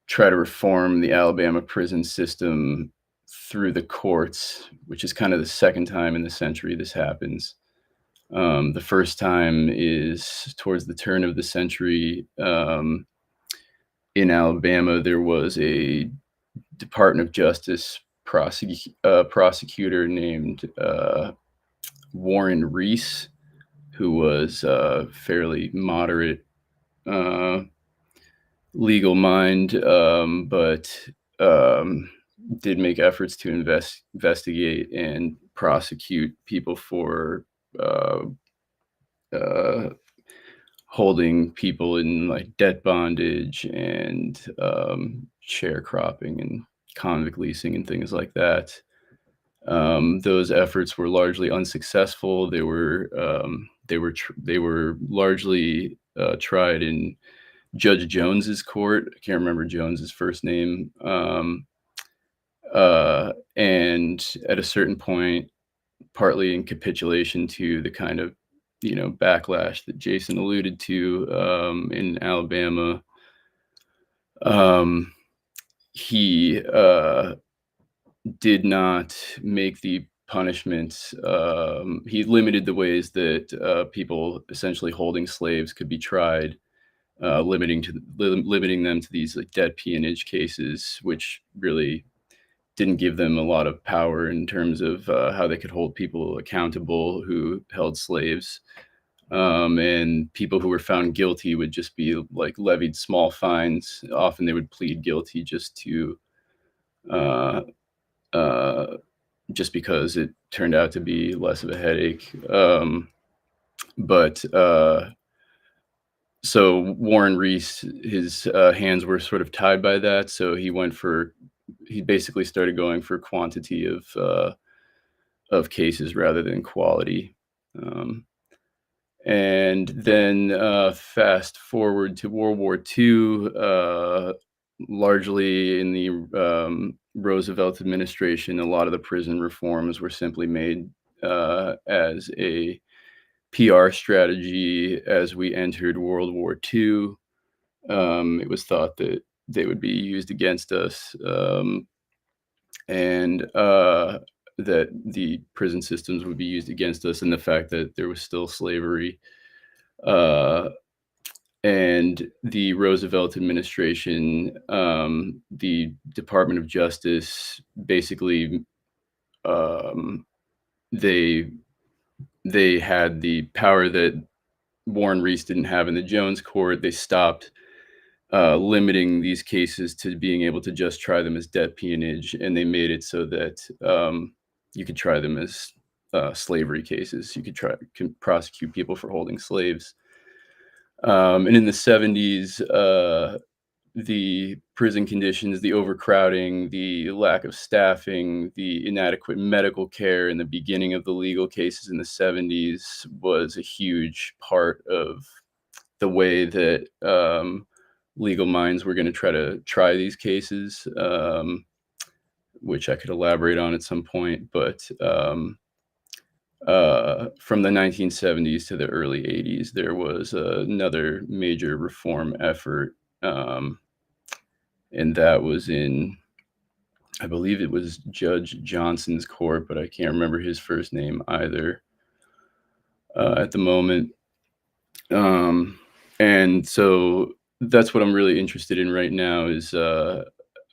try to reform the Alabama prison system through the courts, which is kind of the second time in the century this happens. The first time is towards the turn of the century. In Alabama, there was a Department of Justice prosecutor named Warren Reese, who was fairly moderate uh, legal mind, but um, did make efforts to investigate and prosecute people for uh, uh, holding people in like debt bondage and sharecropping and convict leasing and things like that. Those efforts were largely unsuccessful. They were largely tried in Judge Jones's court. I can't remember Jones's first name. And at a certain point, partly in capitulation to the kind of backlash that Jason alluded to in Alabama, um, he did not make the punishments. He limited the ways that people essentially holding slaves could be tried, limiting them to these like debt peonage cases, which really didn't give them a lot of power in terms of how they could hold people accountable who held slaves. And people who were found guilty would just be like levied small fines. Often they would plead guilty uh, uh, just because it turned out to be less of a headache. But So Warren Reese, his hands were sort of tied by that. So he basically started going for quantity of cases rather than quality. Um, and then fast forward to World War II, largely in the Roosevelt administration, a lot of the prison reforms were simply made as a PR strategy as we entered World War II. It was thought that they would be used against us, and that the prison systems would be used against us, and the fact that there was still slavery. Uh, and the Roosevelt administration, the Department of Justice, basically, um, they they had the power that Warren Reese didn't have in the Jones court. They stopped limiting these cases to being able to just try them as debt peonage, and they made it so that you could try them as slavery cases. You can prosecute people for holding slaves. And in the 70s, the prison conditions, the overcrowding, the lack of staffing, the inadequate medical care in the beginning of the legal cases in the 70s was a huge part of the way that legal minds were going to try these cases, which I could elaborate on at some point. But from the 1970s to the early 80s, there was another major reform effort. And that was I believe it was Judge Johnson's court, but I can't remember his first name either at the moment. And so that's what I'm really interested in right now is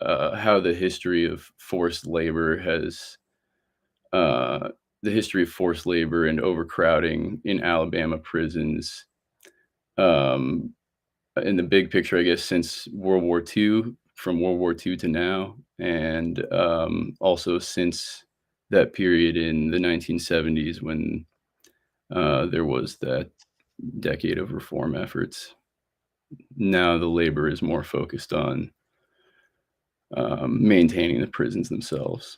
how the history of forced labor has uh, the history of forced labor and overcrowding in Alabama prisons. Um, in the big picture, I guess, since World War II, from World War II to now, and also since that period in the 1970s when there was that decade of reform efforts. Now the labor is more focused on maintaining the prisons themselves.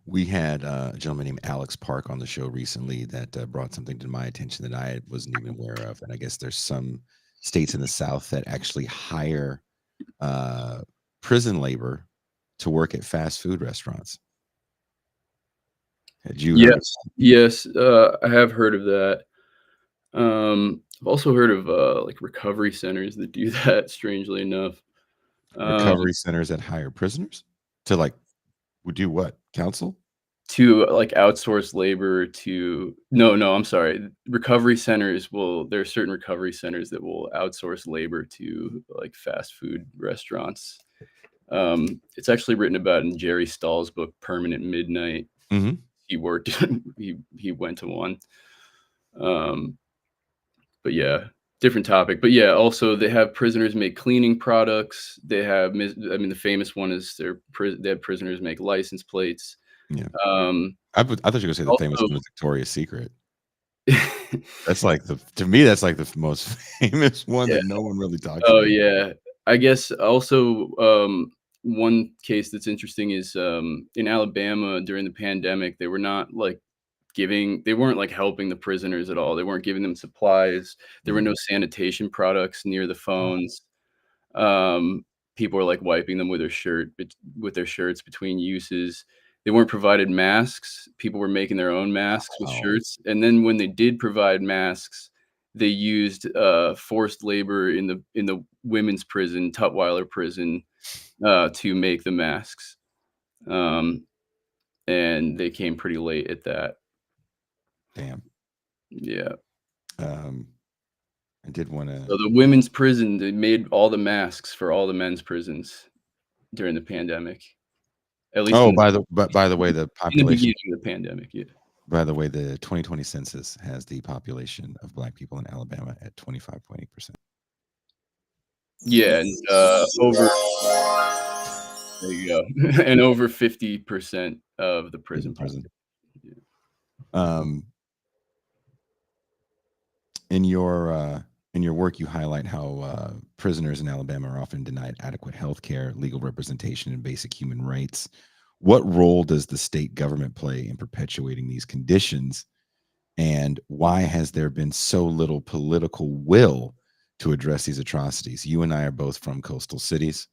We had a gentleman named Alex Park on the show recently that brought something to my attention that I wasn't even aware of. And I guess there's some states in the South that actually hire uh, prison labor to work at fast food restaurants. Had you heard of Yes, yes, I have heard of that. I've also heard of like recovery centers that do that. Strangely enough, recovery centers that hire prisoners to like would do what? Counsel? to like outsource labor to no, I'm sorry. Recovery centers will there are certain recovery centers that will outsource labor to like fast food restaurants. It's actually written about in Jerry Stahl's book Permanent Midnight. Mhm. He worked he went to one. Um, but yeah, different topic. But yeah, also they have prisoners make cleaning products. They have I mean the famous one is they have prisoners make license plates. Yeah. Um, I thought you were gonna say the famous also one was Victoria's Secret. That's like to me, that's like the most famous one yeah. that no one really talks Oh, about. yeah. I guess also, one case that's interesting is, in Alabama during the pandemic, they were not, like, they weren't, like, helping the prisoners at all. They weren't giving them supplies. There were Mm. no sanitation products near the Oh, phones. Um, People were, like, wiping them with with their shirts between uses. They weren't provided masks. People were making their own masks with wow. shirts, and then when they did provide masks, they used, forced labor in the women's prison, Tutwiler prison, to make the masks. Um, and they came pretty late at that. Damn. Yeah. Um, I did wanna So the women's prison, they made all the masks for all the men's prisons during the pandemic, at least oh, by the way, the in the population beginning of the pandemic, yeah. by the way, the 2020 census has the population of Black people in Alabama at 25.8%. Yeah, and, over there you go, and over 50% of the In prison prison. population, yeah. Um, in your work, you highlight how prisoners in Alabama are often denied adequate health care, legal representation, and basic human rights. What role does the state government play in perpetuating these conditions? And why has there been so little political will to address these atrocities? You and I are both from coastal cities.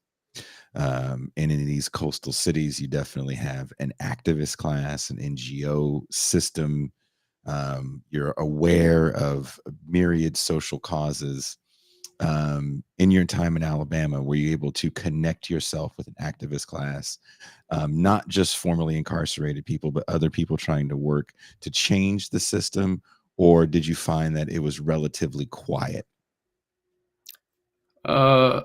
And in these coastal cities, you definitely have an activist class, an NGO system. You're aware of myriad social causes. In your time in Alabama, were you able to connect yourself with an activist class, not just formerly incarcerated people, but other people trying to work to change the system? Or did you find that it was relatively quiet? Uh,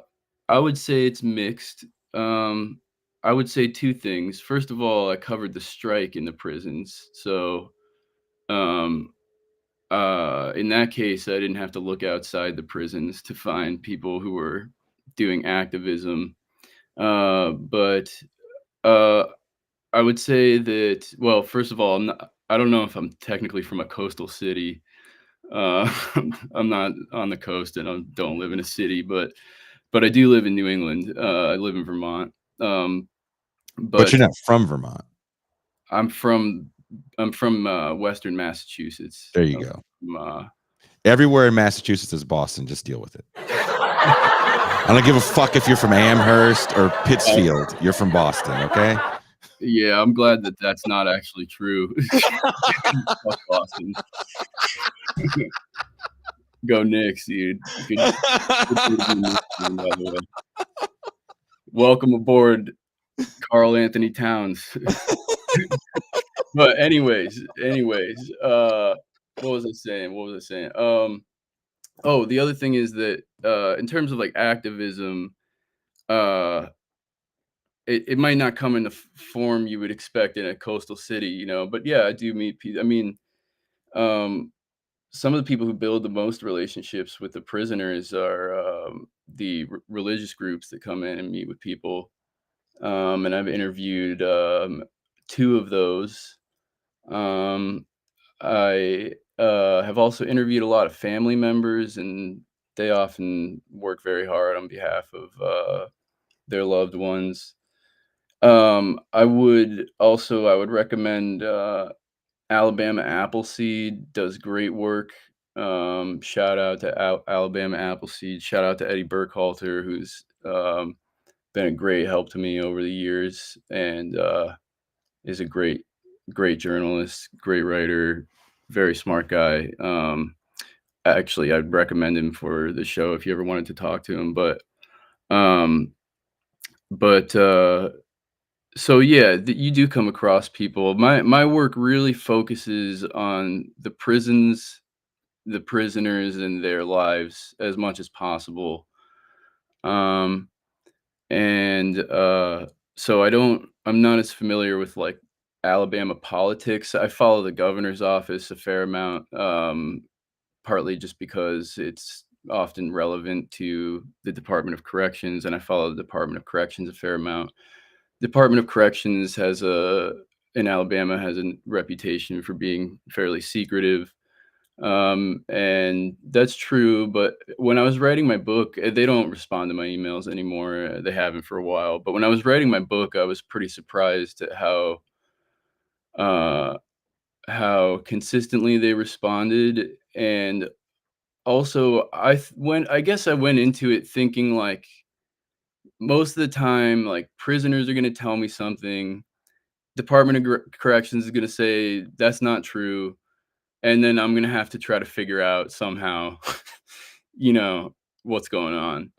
I would say it's mixed. Um, I would say 2 things. First of all, I covered the strike in the prisons, so, um, in that case, I didn't have to look outside the prisons to find people who were doing activism. But, uh, I would say that well, first of all, I don't know if I'm technically from a coastal city. Uh, I'm not on the coast and I don't live in a city, but I do live in New England. I live in Vermont. Um, But you're but not from Vermont. I'm from Western Massachusetts. There you go. From, Everywhere in Massachusetts is Boston. Just deal with it. I don't give a fuck if you're from Amherst or Pittsfield. You're from Boston, okay? yeah, I'm glad that that's not actually true. Fuck Boston. Go Knicks, dude. Good for you, by the way. Welcome aboard, Carl Anthony Towns. But anyways, what was I saying? Oh, the other thing is that, in terms of, like, activism, uh, it might not come in the form you would expect in a coastal city, but yeah, I do meet people. I mean, um, some of the people who build the most relationships with the prisoners are the religious groups that come in and meet with people. And I've interviewed two of those. Um, I have also interviewed a lot of family members, and they often work very hard on behalf of their loved ones. I would recommend Alabama Appleseed does great work. Shout out to Alabama Appleseed. Shout out to Eddie Burkhalter, who's been a great help to me over the years, and is a great journalist, great writer, very smart guy. Actually, I'd recommend him for the show if you ever wanted to talk to him. Um, but so yeah, you do come across people. My work really focuses on the prisons, the prisoners, and their lives as much as possible. Um, and so I'm not as familiar with like Alabama politics. I follow the governor's office a fair amount, partly just because it's often relevant to the Department of Corrections, and I follow the Department of Corrections a fair amount. Department of Corrections in Alabama has a reputation for being fairly secretive. And that's true, but when I was writing my book, they don't respond to my emails anymore. They haven't for a while. But when I was writing my book, I was pretty surprised at uh, how consistently they responded. And also, I guess I went into it thinking like most of the time, like prisoners are going to tell me something. Department of Corrections is going to say that's not true, and then I'm going to have to try to figure out somehow, you know, what's going on.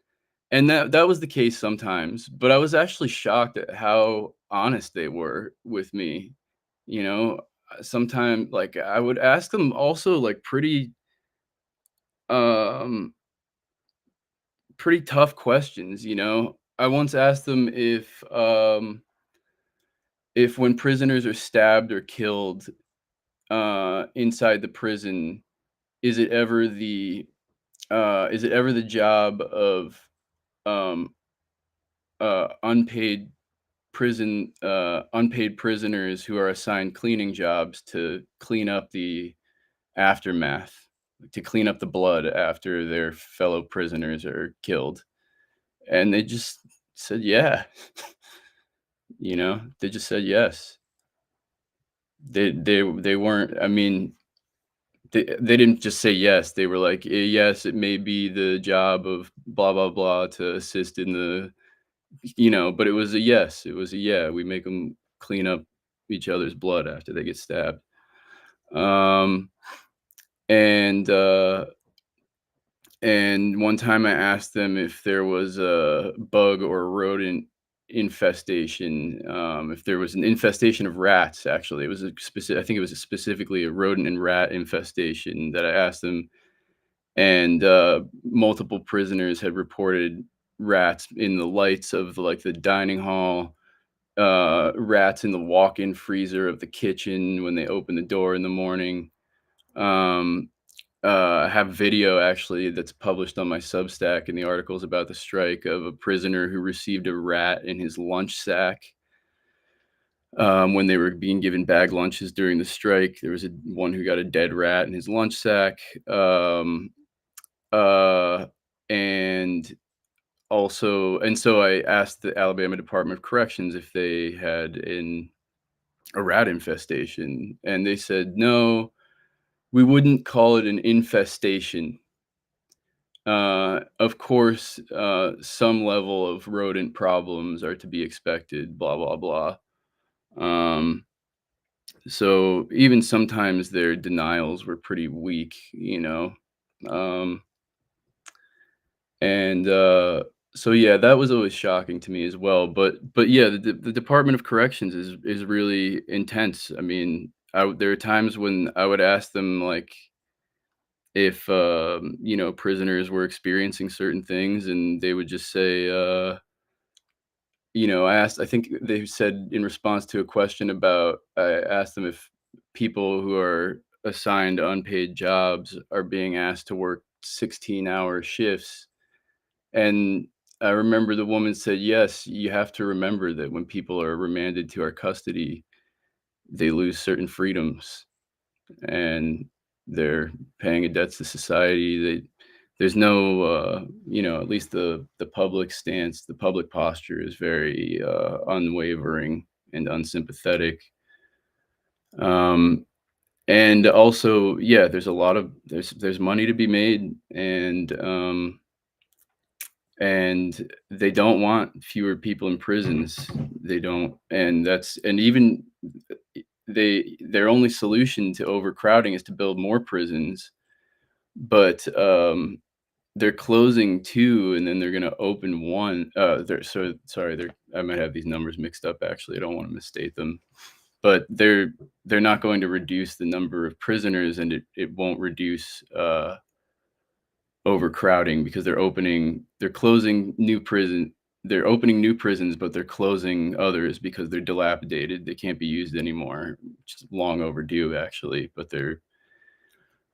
And that was the case sometimes, but I was actually shocked at how honest they were with me. Sometimes like I would ask them also like um pretty tough questions. I once asked them if when prisoners are stabbed or killed inside the prison, is it ever the job of um unpaid prisoners who are assigned cleaning jobs to clean up the aftermath, to clean up the blood after their fellow prisoners are killed? And they just said, yeah. They just said yes. They weren't, I mean, they didn't just say yes. They were like, yes, it may be the job of blah blah blah to assist in but it was a yes. It was a yeah. We make them clean up each other's blood after they get stabbed. Um, and and one time I asked them if there was a bug or rodent infestation. If there was an infestation of rats, actually, it was a specific. I think it was specifically a rodent and rat infestation that I asked them, and multiple prisoners had reported rats in the lights of like the dining hall, rats in the walk-in freezer of the kitchen when they open the door in the morning. Um, I have video actually that's published on my Substack in the articles about the strike of a prisoner who received a rat in his lunch sack when they were being given bag lunches during the strike. There was one who got a dead rat in his lunch sack. Uh, and so I asked the Alabama Department of Corrections if they had a rat infestation, and they said, "No, we wouldn't call it an infestation. Of course, some level of rodent problems are to be expected, blah, blah, blah." Um, so even sometimes their denials were pretty weak. Um, and so yeah, that was always shocking to me as well. But yeah, the Department of Corrections is really intense. I mean, there are times when I would ask them like if prisoners were experiencing certain things, and they would just say I think they said in response to a question about, I asked them if people who are assigned unpaid jobs are being asked to work 16-hour shifts. And I remember the woman said, yes, you have to remember that when people are remanded to our custody, they lose certain freedoms and they're paying a debt to society. There's no, at least the public stance, the public posture is very unwavering and unsympathetic. Um, and also, yeah, there's money to be made, and they don't want fewer people in prisons. They don't, and even their only solution to overcrowding is to build more prisons, but they're closing 2 and then they're gonna open 1. They're so sorry, I might have these numbers mixed up, actually, I don't wanna misstate them. But they're not going to reduce the number of prisoners, and it won't reduce, overcrowding, because they're opening new prisons, but they're closing others because they're dilapidated, they can't be used anymore, which is long overdue, actually, but they're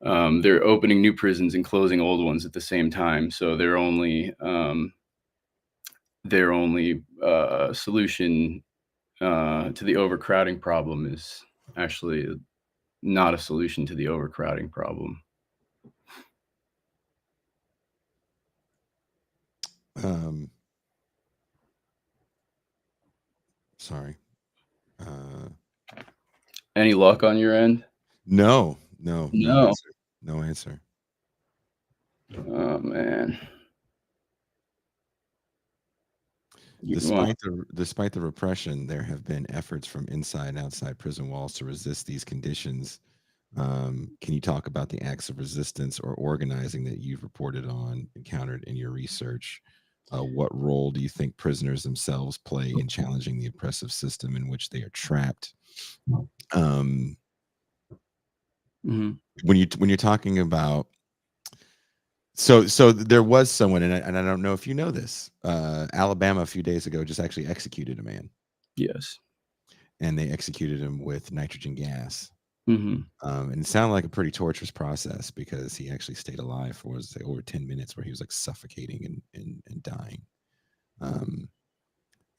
opening new prisons and closing old ones at the same time. So their only solution to the overcrowding problem is actually not a solution to the overcrowding problem. Sorry. Any luck on your end? No No. answer. No answer. Oh man. Despite the repression, there have been efforts from inside and outside prison walls to resist these conditions. Can you talk about the acts of resistance or organizing that you've encountered in your research? What role do you think prisoners themselves play in challenging the oppressive system in which they are trapped? When you're talking about, so there was someone, and I don't know if you know this, Alabama a few days ago just actually executed a man. Yes. And they executed him with nitrogen gas. And it sounded like a pretty torturous process, because he actually stayed alive for over 10 minutes, where he was like suffocating and dying.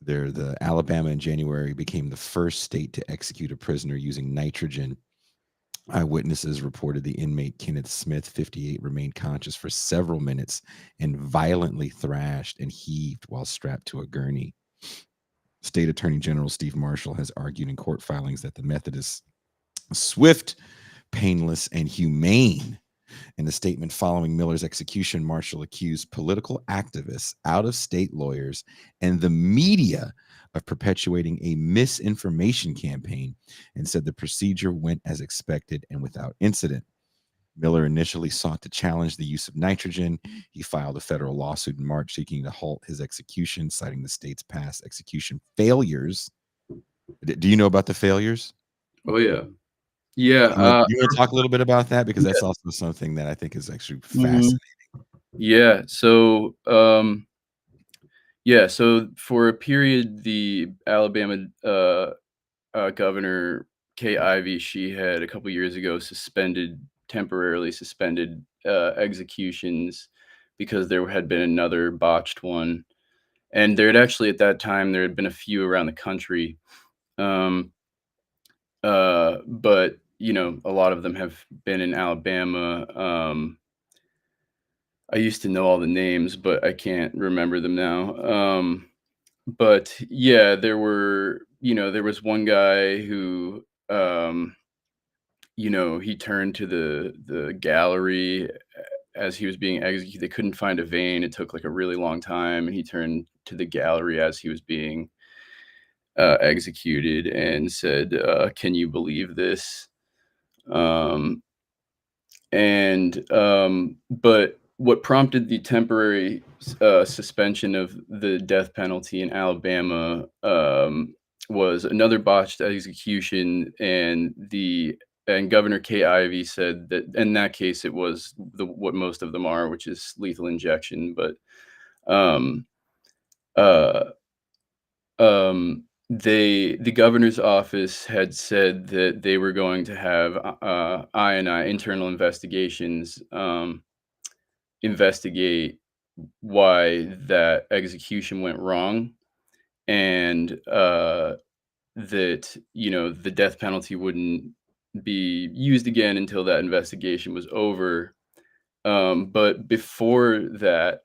The Alabama in January became the first state to execute a prisoner using nitrogen. Eyewitnesses reported the inmate Kenneth Smith, 58, remained conscious for several minutes and violently thrashed and heaved while strapped to a gurney. State Attorney General Steve Marshall has argued in court filings that the method is swift, painless, and humane. In a statement following Miller's execution, Marshall accused political activists, out-of-state lawyers, and the media of perpetuating a misinformation campaign, and said the procedure went as expected and without incident. Miller initially sought to challenge the use of nitrogen. He filed a federal lawsuit in March seeking to halt his execution, citing the state's past execution failures. Do you know about the failures? Oh, yeah. Yeah. You want to talk a little bit about that? Because that's also something that I think is actually fascinating. Yeah. So, so for a period, the Alabama governor, Kay Ivey, she had a couple years ago temporarily suspended executions because there had been another botched one. And there had actually, at that time, there had been a few around the country. But, a lot of them have been in Alabama. I used to know all the names, but I can't remember them now. But yeah, there was one guy who, he turned to the gallery as he was being executed. They couldn't find a vein. It took like a really long time. And he turned to the gallery as he was being executed and said, "Can you believe this?" But what prompted the temporary suspension of the death penalty in Alabama was another botched execution, and Governor Kay Ivey said that in that case it was what most of them are, which is lethal injection. But The governor's office had said that they were going to have I internal investigations investigate why that execution went wrong, and that the death penalty wouldn't be used again until that investigation was over. But before that,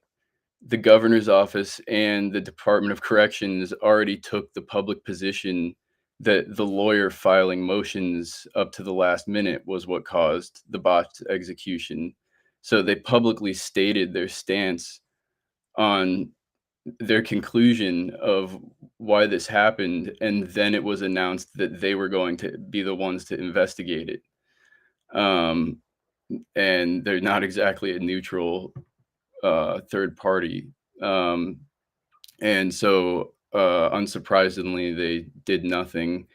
the governor's office and the Department of Corrections already took the public position that the lawyer filing motions up to the last minute was what caused the botched execution. So they publicly stated their stance on their conclusion of why this happened, and then it was announced that they were going to be the ones to investigate it. Um, and they're not exactly a neutral third party. Um, and so, unsurprisingly, they did nothing,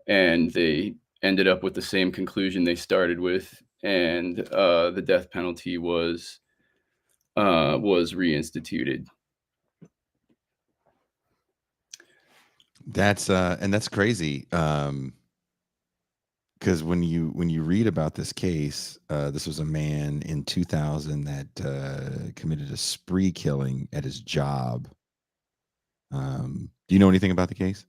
and they ended up with the same conclusion they started with, and the death penalty was reinstituted. That's crazy. Because when you read about this case, this was a man in 2000 that committed a spree killing at his job. Do you know anything about the case?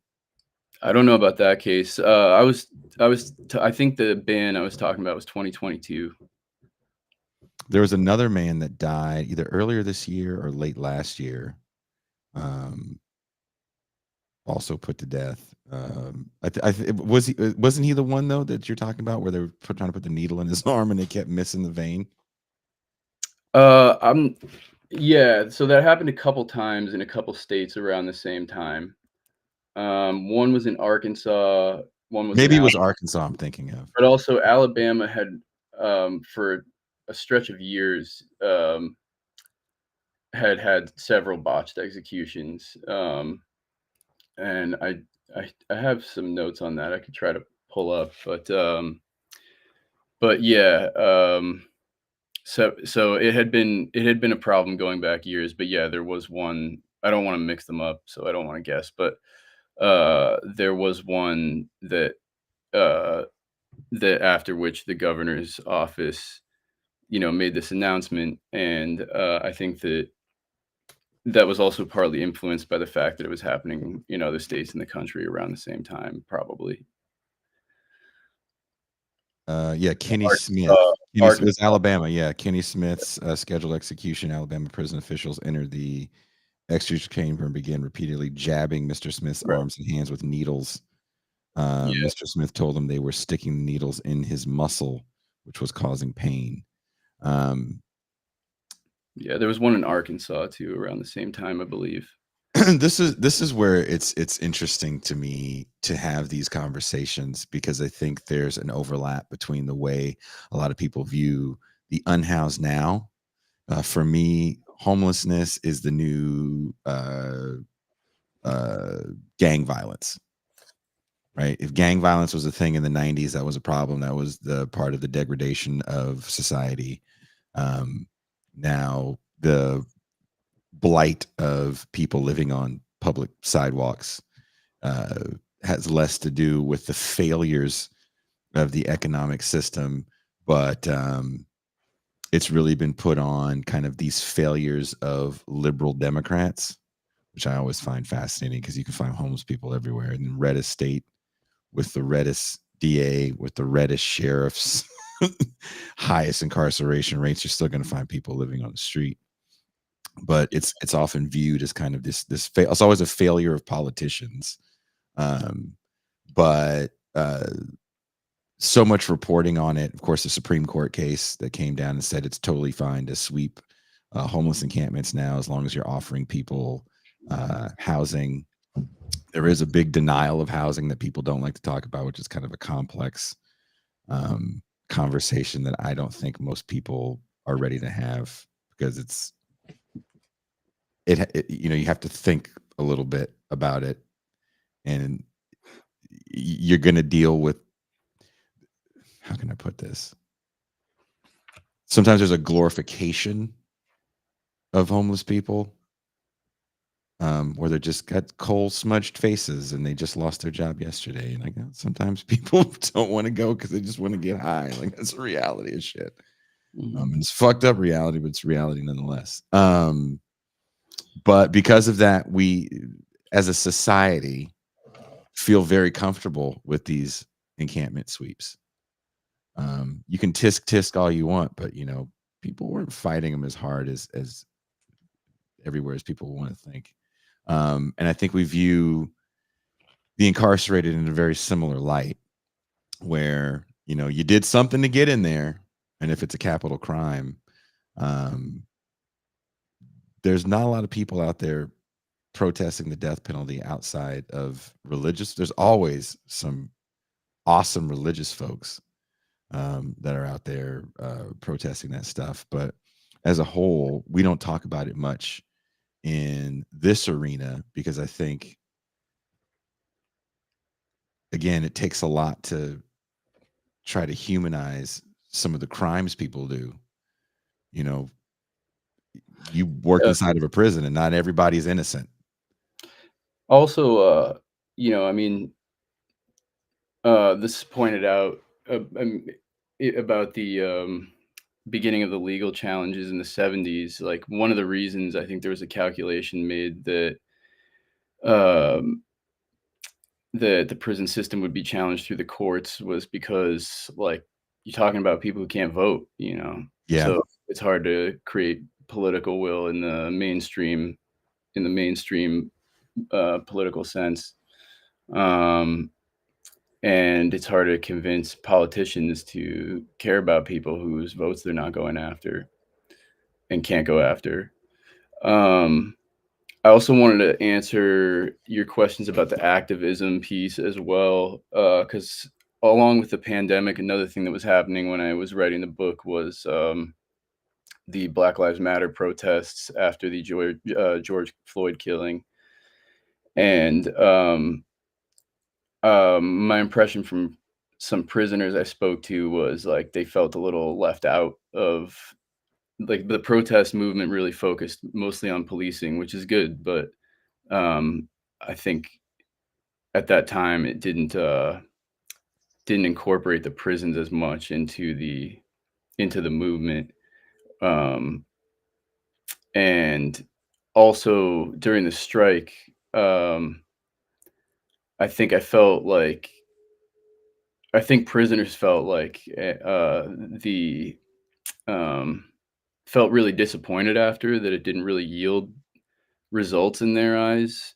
I don't know about that case. I think the ban I was talking about was 2022. There was another man that died either earlier this year or late last year, also put to death. Wasn't he the one though that you're talking about where they were trying to put the needle in his arm and they kept missing the vein? I'm Yeah, so that happened a couple times in a couple states around the same time. One was in Arkansas, one was in Maybe it Al was Arkansas I'm thinking of. but also Alabama had, for a stretch of years, had several botched executions. And I have some notes on that I could try to pull up, but yeah, so it had been a problem going back years, but yeah, there was one. I don't want to mix them up, so I don't want to guess, but there was one uh, that after which the governor's office, made this announcement, and I think that was also partly influenced by the fact that it was happening in other states in the country around the same time, probably. Yeah, Kenny Smith. Arkansas, It was Arkansas. Alabama. Yeah, Kenny Smith's scheduled execution. Alabama prison officials entered the execution chamber and began repeatedly jabbing Mr. Smith's Right. arms and hands with needles. Yeah. Mr. Smith told them they were sticking needles in his muscle, which was causing pain. Um, Yeah, there was one in Arkansas too around the same time, I believe. this is where it's interesting to me to have these conversations because I think there's an overlap between the way a lot of people view the unhoused now. For me, homelessness is the new uh, gang violence. Right? If gang violence was a thing in the 90s, that was a problem. That was the part of the degradation of society. Um, Now the blight of people living on public sidewalks uh, has less to do with the failures of the economic system, but it's really been put on kind of these failures of liberal Democrats, which I always find fascinating because you can find homeless people everywhere in the reddest state with the reddest DA, with the reddest sheriffs, highest incarceration rates. You're still going to find people living on the street, but it's often viewed as kind of it's always a failure of politicians. Um, but so much reporting on it. Of course, the Supreme Court case that came down and said it's totally fine to sweep homeless encampments now as long as you're offering people housing. There is a big denial of housing that people don't like to talk about, which is kind of a complex conversation that I don't think most people are ready to have because you have to think a little bit about it, and you're going to deal with, how can I put this? Sometimes there's a glorification of homeless people, where they just got coal smudged faces and they just lost their job yesterday. And sometimes people don't want to go because they just want to get high. Like that's the reality of shit. Mhm. And it's fucked up reality, but it's reality nonetheless. But because of that, we, as a society, feel very comfortable with these encampment sweeps. You can tisk all you want, but people weren't fighting them as hard as everywhere as people want to think. And I think we view the incarcerated in a very similar light, where you did something to get in there, and if it's a capital crime, um, there's not a lot of people out there protesting the death penalty outside of religious. There's always some awesome religious folks that are out there protesting that stuff, but as a whole, we don't talk about it much in this arena because I think, again, it takes a lot to try to humanize some of the crimes people do. You know, you work Yeah. inside of a prison, and not everybody's innocent. Also, I mean, this is pointed out about the beginning of the legal challenges in the 70s. Like one of the reasons I think there was a calculation made that um, the prison system would be challenged through the courts was because like you're talking about people who can't vote, Yeah. so it's hard to create political will in the mainstream political sense. Um, and it's hard to convince politicians to care about people whose votes they're not going after and can't go after. Um, I also wanted to answer your questions about the activism piece as well, because along with the pandemic, another thing that was happening when I was writing the book was the Black Lives Matter protests after the George Floyd killing. And my impression from some prisoners I spoke to was like they felt a little left out of like the protest movement really focused mostly on policing, which is good, but I think at that time it didn't incorporate the prisons as much into the movement. Um, and also during the strike, um, I think I think prisoners felt like the um, felt really disappointed after that it didn't really yield results in their eyes.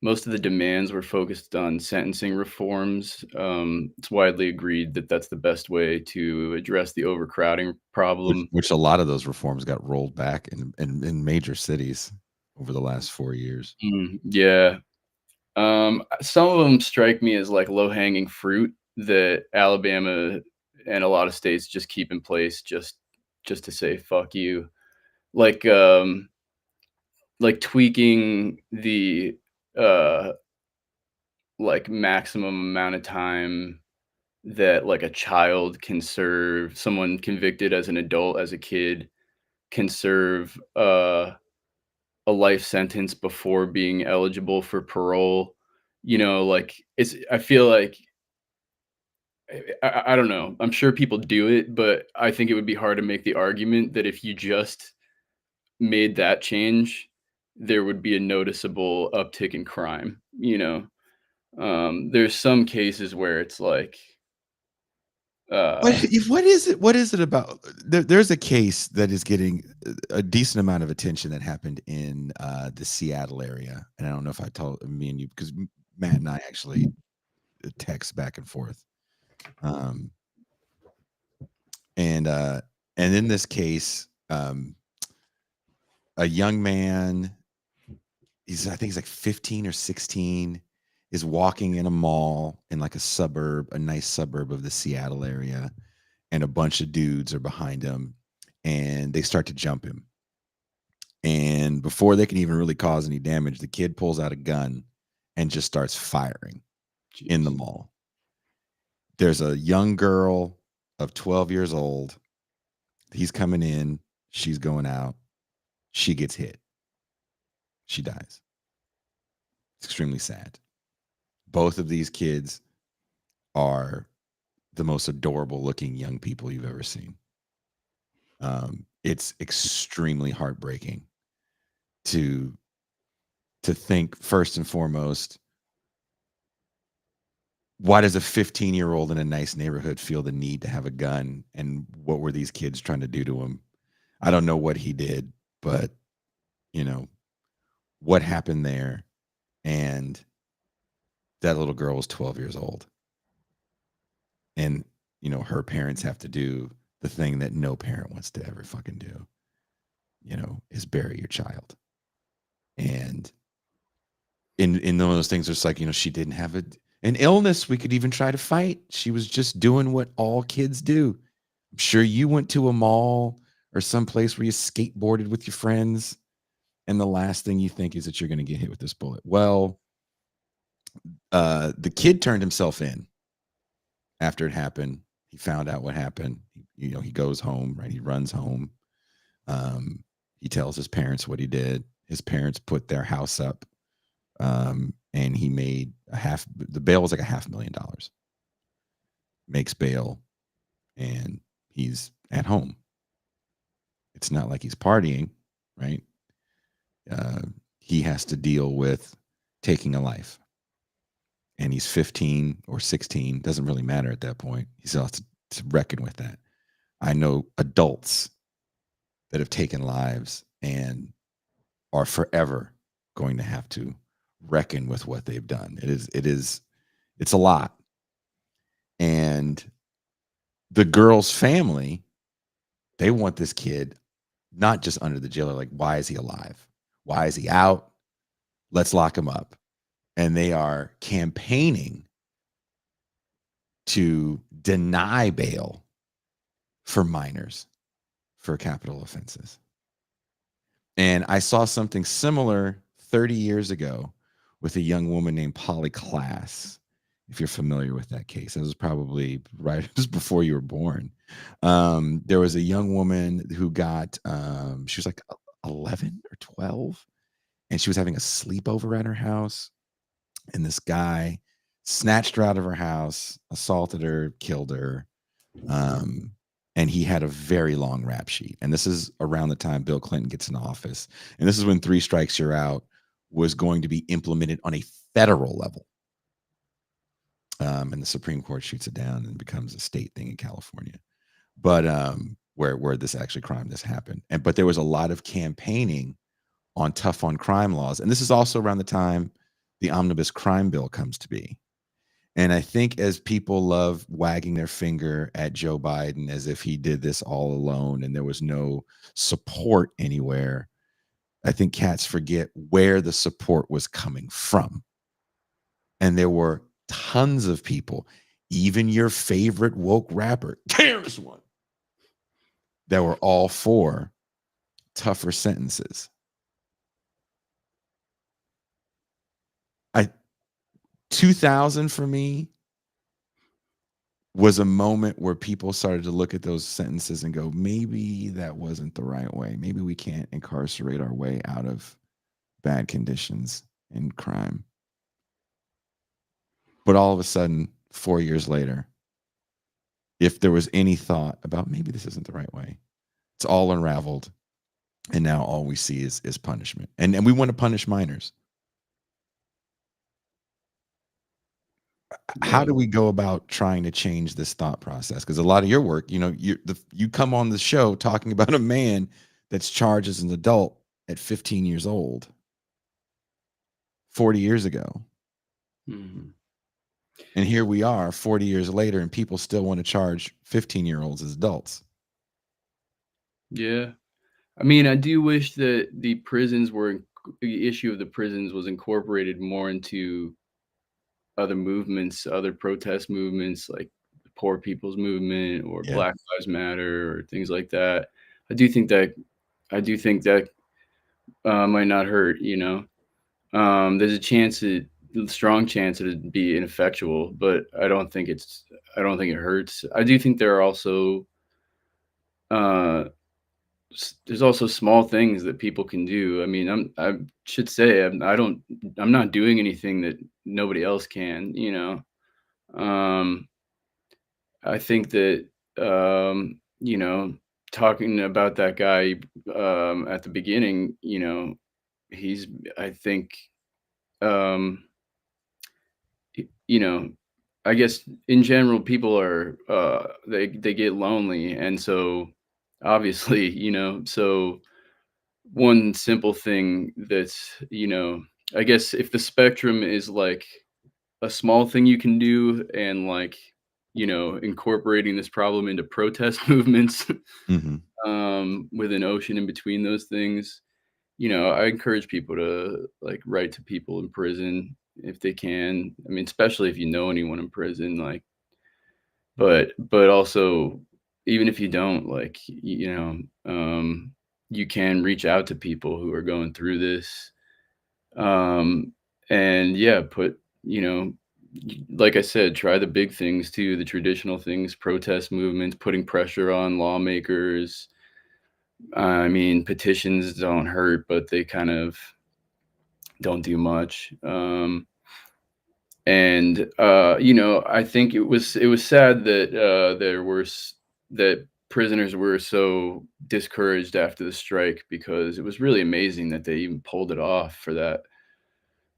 Most of the demands were focused on sentencing reforms. It's widely agreed that that's the best way to address the overcrowding which problem. which a lot of those reforms got rolled back in major cities over the last 4 years. Yeah. Some of them strike me as like low-hanging fruit that Alabama and a lot of states just keep in place just to say fuck you. Like like tweaking the uh like maximum amount of time that like a child can serve, someone convicted as an adult, as a kid, can serve a life sentence before being eligible for parole. Like I feel like I don't know. I'm sure people do it, but I think it would be hard to make the argument that if you just made that change, there would be a noticeable uptick in crime. There's some cases where it's like, What uh, what is it about there's a case that is getting a decent amount of attention that happened in, the Seattle area, and I don't know if I told me and you because Matt and I actually text back and forth, um, and, uh, and in this case, a young man, I think he's like 15 or 16, is walking in a mall in like a nice suburb of the Seattle area, and a bunch of dudes are behind him, and they start to jump him. And before they can even really cause any damage, the kid pulls out a gun and just starts firing in the jeez. mall. There's a young girl of 12 years old. He's coming in, she's going out. She gets hit. She dies. It's extremely sad. Both of these kids are the most adorable looking young people you've ever seen. It's extremely heartbreaking to think, first and foremost, why does a 15-year-old in a nice neighborhood feel the need to have a gun? And what were these kids trying to do to him? I don't know what he did, but you know, what happened there? And that little girl was 12 years old. And, her parents have to do the thing that no parent wants to ever fucking do, is bury your child. And in those things, it's like, she didn't have an illness we could even try to fight. She was just doing what all kids do. I'm sure you went to a mall or someplace where you skateboarded with your friends, and the last thing you think is that you're going to get hit with this bullet. Well, the kid turned himself in after it happened. He found out what happened. He goes home, right? He runs home. He tells his parents what he did. His parents put their house up, and he made the bail was like $500,000. Makes bail, and he's at home. It's not like he's partying, right? He has to deal with taking a life. And he's 15 or 16, doesn't really matter at that point. He still has to reckon with that. I know adults that have taken lives and are forever going to have to reckon with what they've done. It's a lot. And the girl's family, they want this kid not just under the jail. They're like, why is he alive? Why is he out? Let's lock him up. And they are campaigning to deny bail for minors for capital offenses. And I saw something similar 30 years ago with a young woman named Polly Klaas, if you're familiar with that case. It was probably right just before you were born. There was a young woman who got, she was like 11 or 12, and she was having a sleepover at her house. And this guy snatched her out of her house, assaulted her, killed her. And he had a very long rap sheet. And this is around the time Bill Clinton gets in office. And this is when 3 strikes you're out was going to be implemented on a federal level. And the Supreme Court shoots it down and becomes a state thing in California. But where this happened. But there was a lot of campaigning on tough on crime laws. And this is also around the time the omnibus crime bill comes to be. And I think as people love wagging their finger at Joe Biden as if he did this all alone and there was no support anywhere, I think cats forget where the support was coming from. And there were tons of people, even your favorite woke rapper, there's one, that were all for tougher sentences. 2000 for me was a moment where people started to look at those sentences and go, maybe that wasn't the right way. Maybe we can't incarcerate our way out of bad conditions and crime. But all of a sudden, 4 years later, if there was any thought about maybe this isn't the right way, it's all unraveled. And now all we see is punishment. And we want to punish minors. How do we go about trying to change this thought process? Because a lot of your work, you come on the show talking about a man that's charged as an adult at 15 years old, 40 years ago. Mm-hmm. And here we are 40 years later, and people still want to charge 15-year-olds as adults. Yeah. I mean, I do wish that the issue of the prisons was incorporated more into other movements, other protest movements, like the Poor People's Movement or Black Lives Matter or things like that. I do think that might not hurt, there's a strong chance that it'd be ineffectual, but I don't think it hurts. I do think there are also there's also small things that people can do. I mean, I should say I'm not doing anything that nobody else can, you know. Um, I think that you know, talking about that guy at the beginning, you know, he's I think um you know, I guess in general people are they get lonely, and so obviously, you know, so one simple thing that's, you know, I guess if the spectrum is like a small thing you can do and like, you know, incorporating this problem into protest movements Hmm. with an ocean in between those things, you know, I encourage people to like write to people in prison if they can. I mean, especially if you know anyone in prison, like, but also even if you don't, like, you know, you can reach out to people who are going through this. Um, and yeah, you know, like I said, try the big things too, the traditional things, protest movements, putting pressure on lawmakers. I mean, petitions don't hurt, but they kind of don't do much. And you know, I think it was sad that that prisoners were so discouraged after the strike, because it was really amazing that they even pulled it off for that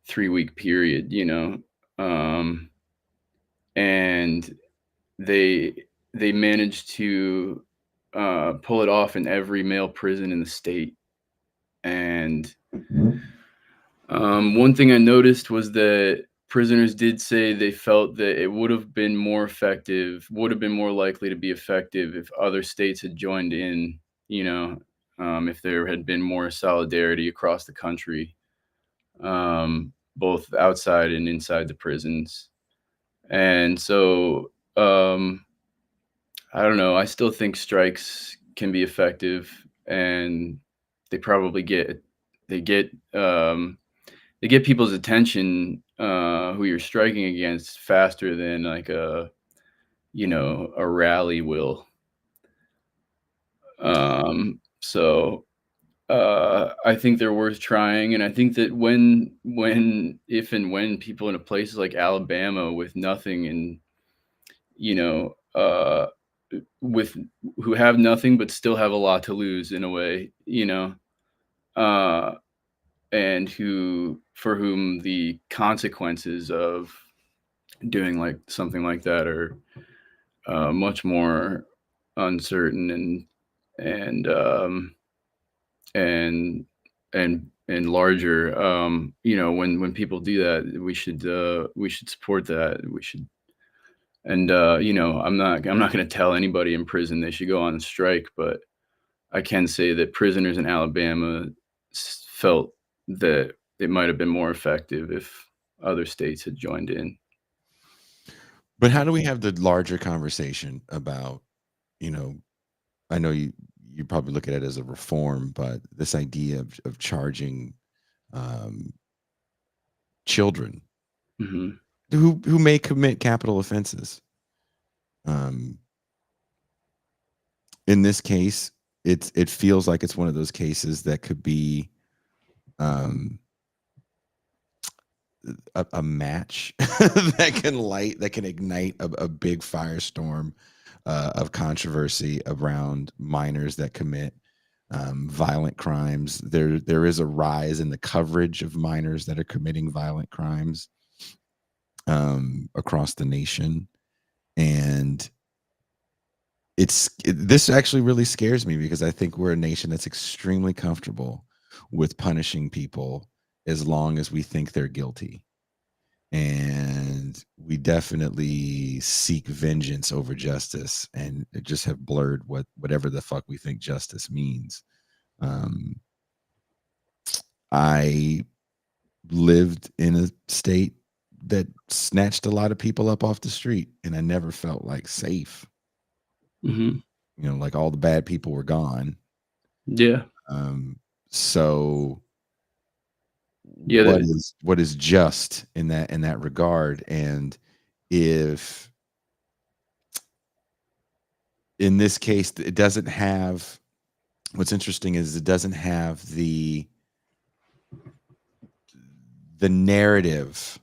3-week period, you know. Um, and they they managed to pull it off in every male prison in the state. And one thing I noticed was that prisoners did say they felt that it would have been more likely to be effective if other states had joined in, you know, if there had been more solidarity across the country, both outside and inside the prisons. And so, I don't know, I still think strikes can be effective, and they probably they get, um, they get people's attention, who you're striking against faster than like you know, a rally will. So I think they're worth trying, and I think that if and when people in a place like Alabama with nothing, and you know, with who have nothing but still have a lot to lose in a way, you know, uh, and who for whom the consequences of doing like something like that are much more uncertain, and and and larger. You know, when people do that, we should support that. We should. And you know, I'm not going to tell anybody in prison they should go on strike, but I can say that prisoners in Alabama felt that it might have been more effective if other states had joined in. But how do we have the larger conversation about, you know, I know you probably look at it as a reform, but this idea of charging um, children Hmm. who may commit capital offenses. Um, in this case, it feels like it's one of those cases that could be um, a match that can ignite a big firestorm of controversy around minors that commit violent crimes. There is a rise in the coverage of minors that are committing violent crimes across the nation, and this actually really scares me because I think we're a nation that's extremely comfortable with punishing people as long as we think they're guilty. And we definitely seek vengeance over justice and just have blurred whatever the fuck we think justice means. Um, I lived in a state that snatched a lot of people up off the street, and I never felt like safe. Hmm. You know, like all the bad people were gone. Yeah. Um, so Yeah. what is just in that regard? And if in this case it doesn't have what's interesting is it doesn't have the narrative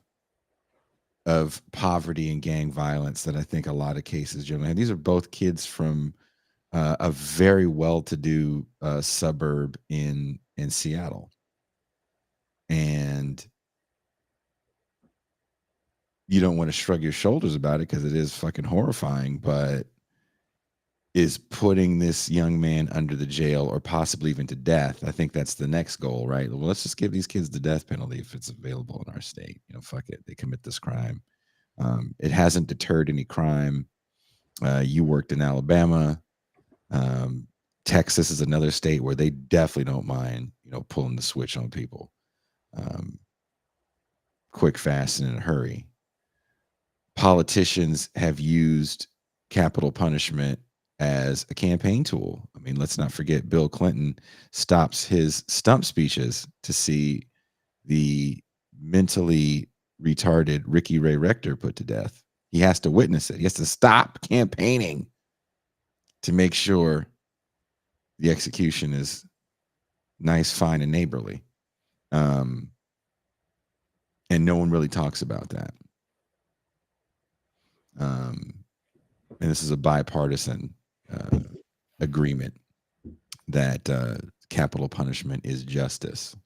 of poverty and gang violence that I think a lot of cases generally have. These are both kids from a very well-to-do suburb in Seattle, and you don't want to shrug your shoulders about it because it is fucking horrifying, but is putting this young man under the jail or possibly even to death. I think that's the next goal, right? Well, let's just give these kids the death penalty if it's available in our state. Fuck it. They commit this crime. It hasn't deterred any crime. You worked in Alabama. Texas is another state where they definitely don't mind, pulling the switch on people. Quick, fast, and in a hurry. Politicians have used capital punishment as a campaign tool. I mean, let's not forget Bill Clinton stops his stump speeches to see the mentally retarded Ricky Ray Rector put to death. He has to witness it. He has to stop campaigning to make sure the execution is nice, fine, and neighborly. And no one really talks about that. And this is a bipartisan agreement that capital punishment is justice.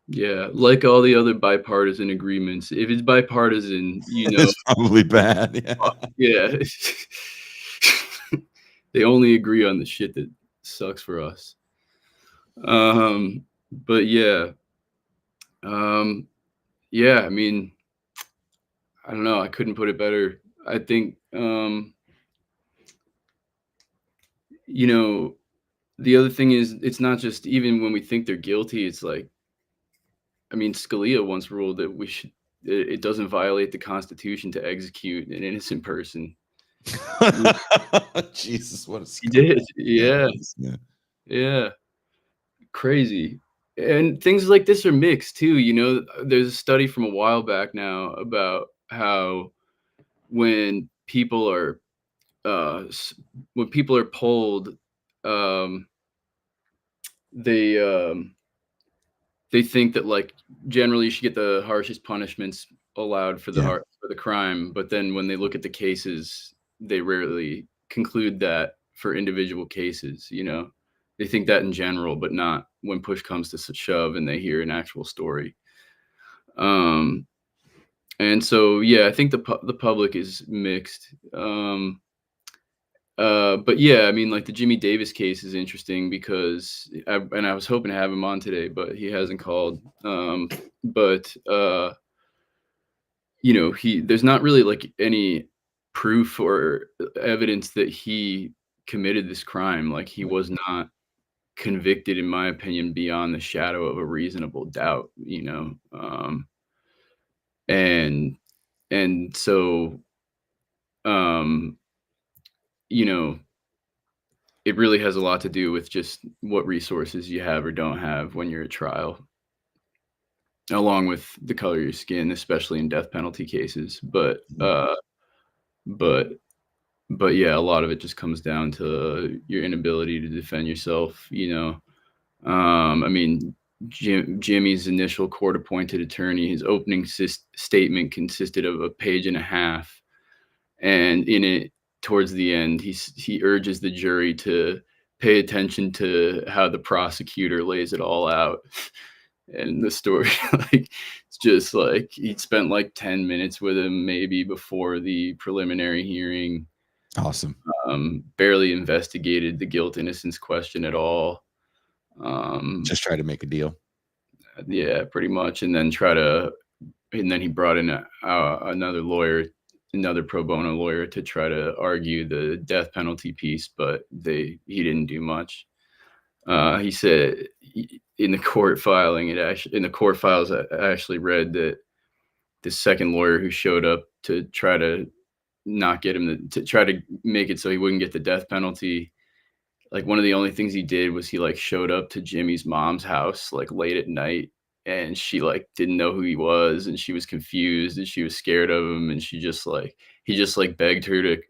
Yeah, like all the other bipartisan agreements, if it's bipartisan, it's probably bad. Yeah. They only agree on the shit that sucks for us. But yeah. Yeah, I mean, I don't know. I couldn't put it better. I think, the other thing is, it's not just even when we think they're guilty, it's like, I mean, Scalia once ruled that it doesn't violate the Constitution to execute an innocent person. Jesus, what a he did. Yeah. Yeah. Crazy. And things like this are mixed too. There's a study from a while back now about how when people are polled, they think that, like, generally you should get the harshest punishments allowed for the crime, but then when they look at the cases, they rarely conclude that for individual cases. They think that in general, but not when push comes to shove and they hear an actual story. And so, yeah, I think the public is mixed. But yeah, I mean, like the Jimmy Davis case is interesting because I was hoping to have him on today, but he hasn't called. But there's not really like any proof or evidence that he committed this crime. Like, he was not convicted, in my opinion, beyond the shadow of a reasonable doubt. And so, it really has a lot to do with just what resources you have or don't have when you're at trial, along with the color of your skin, especially in death penalty cases. But yeah, a lot of it just comes down to your inability to defend yourself. I mean, Jimmy's initial court-appointed attorney, his opening statement consisted of a page and a half, and in it, towards the end, he urges the jury to pay attention to how the prosecutor lays it all out. And the story, like, it's just like he spent like 10 minutes with him maybe before the preliminary hearing. Awesome. Barely investigated the guilt innocence question at all. Just try to make a deal. Yeah, pretty much. And then he brought in another lawyer, another pro bono lawyer, to try to argue the death penalty piece, but he didn't do much. He said in the court filing, in the court files, I actually read that the second lawyer who showed up to try to not get him to try to make it so he wouldn't get the death penalty, like, one of the only things he did was he like showed up to Jimmy's mom's house like late at night, and she like didn't know who he was, and she was confused, and she was scared of him, and he just begged her to,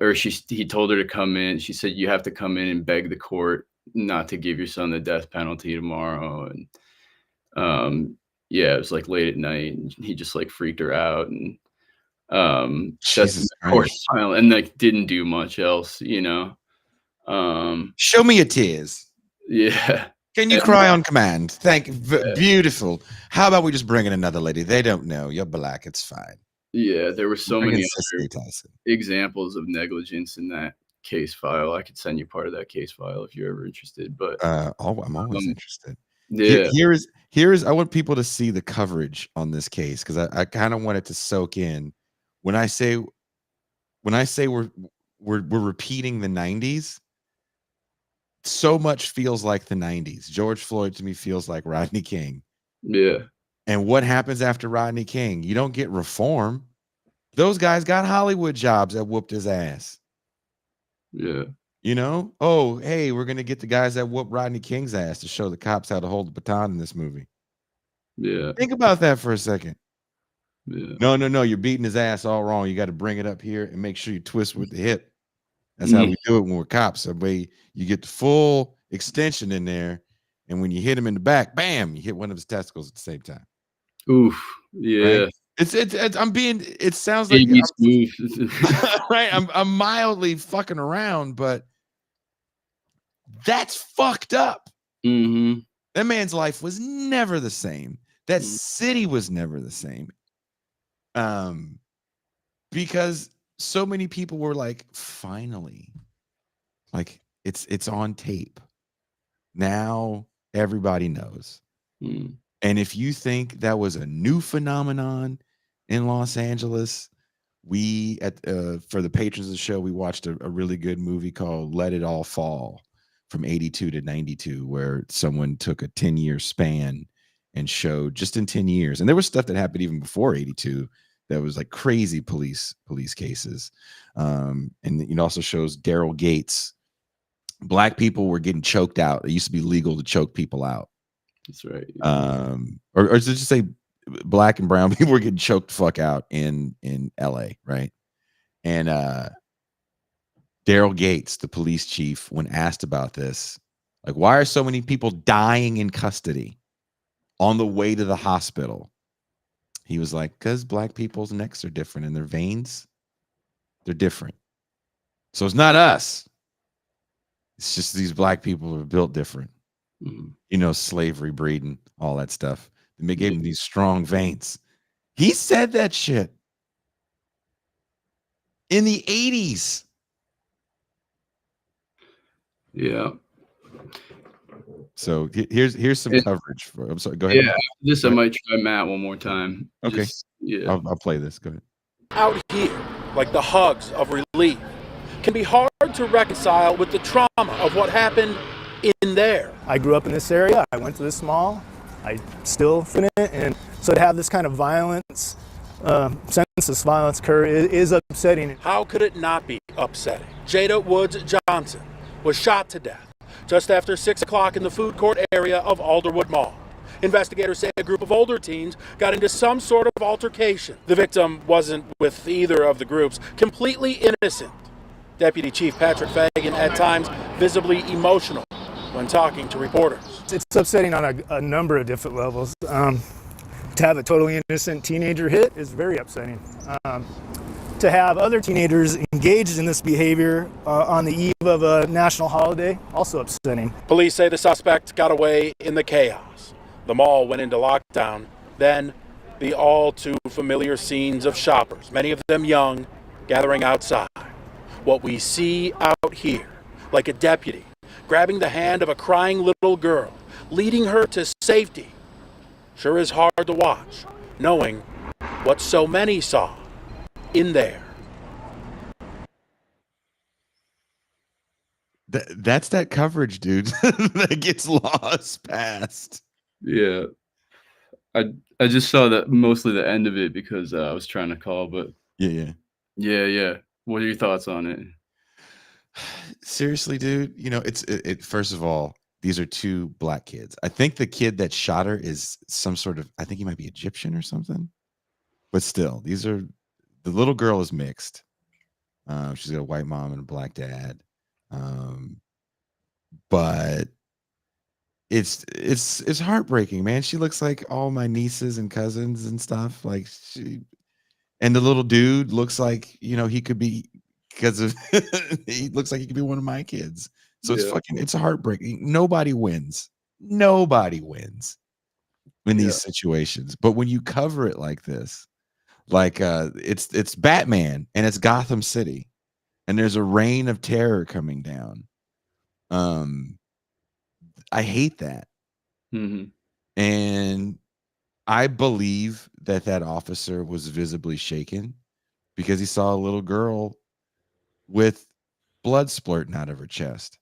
or he told her to come in. She said, "You have to come in and beg the court not to give your son the death penalty tomorrow. And yeah, it was like late at night, and he just like freaked her out, and that's Jesus of course Christ. silent, and like didn't do much else, you know. Show me your tears. Yeah. Can you And, cry on command? Beautiful. How about we just bring in another lady? They don't know. You're black. It's fine. yeah, there were so Bring in many Cicely other Tyson. examples of negligence in that case file. I could send you part of that case file if you're ever interested. But I'm always interested. yeah, Here is I want people to see the coverage on this case, because I kind of want it to soak in. When I say we're repeating the 90s, so much feels like the 90s. George Floyd to me feels like Rodney King. yeah, And what happens after Rodney King? You don't get reform. Those guys got Hollywood jobs that whooped his ass. yeah, You know? Oh, hey, we're gonna get the guys that whooped Rodney King's ass to show the cops how to hold the baton in this movie. yeah, Think about that for a second. yeah. No, you're beating his ass all wrong. You got to bring it up here and make sure you twist with the hip. That's how we do it when we're cops. That way you get the full extension in there, and when you hit him in the back, bam, you hit one of his testicles at the same time. Oof. Right? Yeah. It sounds like AB smooth. right. I'm mildly fucking around, but that's fucked up. Mm-hmm. That man's life was never the same. That city was never the same. Because so many people were like, finally, like it's on tape. Now everybody knows. Mm. And if you think that was a new phenomenon in Los Angeles, we for the patrons of the show, we watched a really good movie called Let It All Fall from 82 to 92, where someone took a 10-year span and showed just in 10 years. And there was stuff that happened even before 82 that was like crazy police cases. And it also shows Daryl Gates. Black people were getting choked out. It used to be legal to choke people out. That's right. Or just say black and brown people were getting choked the fuck out in LA, right? And Daryl Gates, the police chief, when asked about this, like, why are so many people dying in custody on the way to the hospital? He was like, because black people's necks are different and their veins, they're different. So it's not us. It's just these black people are built different. Mm-hmm. You know, slavery, breeding, all that stuff. They gave him these strong veins. He said that shit in the 80s. Yeah. So here's some coverage. I'm sorry. Go ahead. Yeah. After this, I might try Matt one more time. Okay. Yeah. I'll play this. Go ahead. Out here, like the hugs of relief, can be hard to reconcile with the trauma of what happened in there. I grew up in this area. I went to this mall. I still in it, and so to have this kind of violence, senseless violence occur is upsetting. How could it not be upsetting? Jada Woods Johnson was shot to death just after 6 o'clock in the food court area of Alderwood Mall. Investigators say a group of older teens got into some sort of altercation. The victim wasn't with either of the groups, completely innocent. Deputy Chief Patrick Fagan, at times visibly emotional when talking to reporters. It's upsetting on a number of different levels. To have a totally innocent teenager hit is very upsetting. To have other teenagers engaged in this behavior on the eve of a national holiday, also upsetting. Police say the suspect got away in the chaos. The mall went into lockdown. Then, the all too familiar scenes of shoppers, many of them young, gathering outside. What we see out here, like a deputy grabbing the hand of a crying little girl, leading her to safety, sure is hard to watch, knowing what so many saw in there. That's that coverage, dude, that gets lost past. Yeah. I just saw that mostly the end of it because I was trying to call, but Yeah. What are your thoughts on it? Seriously, dude, you know, it first of all, these are two black kids. I think the kid that shot her is some sort of, I think he might be Egyptian or something. But still, the little girl is mixed. She's got a white mom and a black dad. but it's heartbreaking, man. She looks like all my nieces and cousins and stuff. Like and the little dude looks like, he could be, because of he looks like he could be one of my kids. So it's heartbreaking. Nobody wins. Nobody wins in these situations. But when you cover it like this, like it's Batman and it's Gotham City and there's a reign of terror coming down. I hate that. And I believe that officer was visibly shaken because he saw a little girl with blood splurting out of her chest.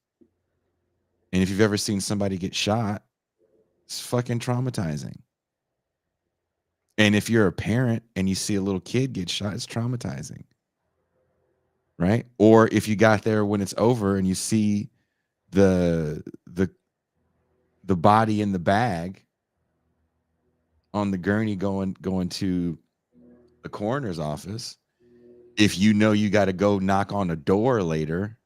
And if you've ever seen somebody get shot, it's fucking traumatizing. And if you're a parent and you see a little kid get shot, it's traumatizing. Right? Or if you got there when it's over and you see the body in the bag on the gurney going to the coroner's office, if you know you got to go knock on a door later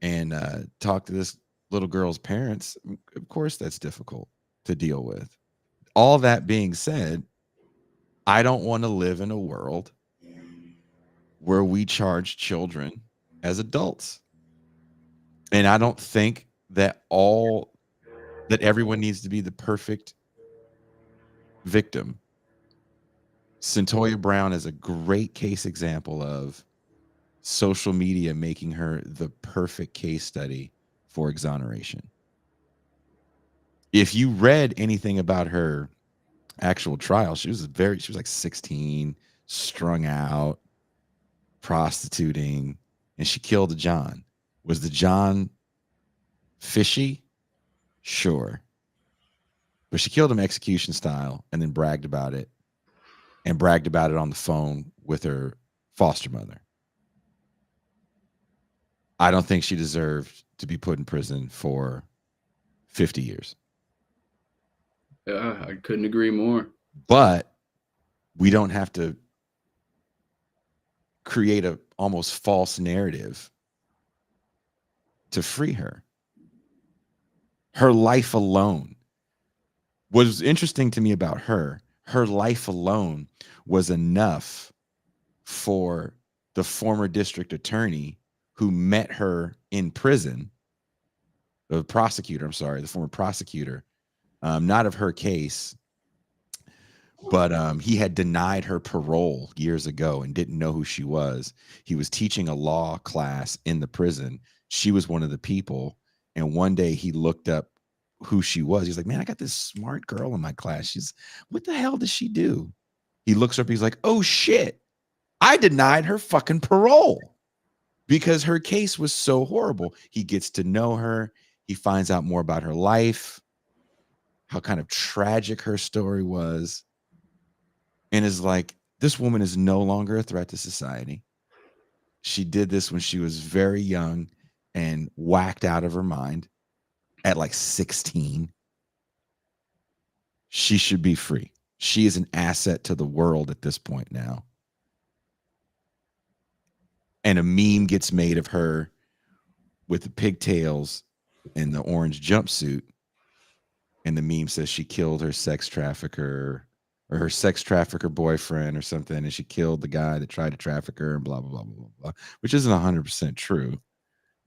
and talk to this little girl's parents, of course that's difficult to deal with. All that being said, I don't want to live in a world where we charge children as adults. And I don't think that everyone needs to be the perfect victim. Centoya Brown is a great case example of social media making her the perfect case study for exoneration. If you read anything about her actual trial, she was like 16, strung out, prostituting, and she killed a John. Was the John fishy? Sure. But she killed him execution style and then bragged about it on the phone with her foster mother. I don't think she deserved to be put in prison for 50 years. Yeah, I couldn't agree more. But we don't have to create a almost false narrative to free her. Her life alone. What was interesting to me about her life alone was enough for the former district attorney who met her in prison, the former prosecutor, not of her case, but he had denied her parole years ago and didn't know who she was. He was teaching a law class in the prison. She was one of the people. And one day he looked up who she was. He's like, man, I got this smart girl in my class. What the hell does she do? He looks up, he's like, oh shit, I denied her fucking parole because her case was so horrible. He gets to know her. He finds out more about her life, how kind of tragic her story was, and is like, this woman is no longer a threat to society. She did this when she was very young and whacked out of her mind at like 16. She should be free. She is an asset to the world at this point now. And a meme gets made of her with the pigtails and the orange jumpsuit. And the meme says she killed her sex trafficker or her sex trafficker boyfriend or something. And she killed the guy that tried to traffic her and blah, blah, blah, blah, blah, which isn't 100% true.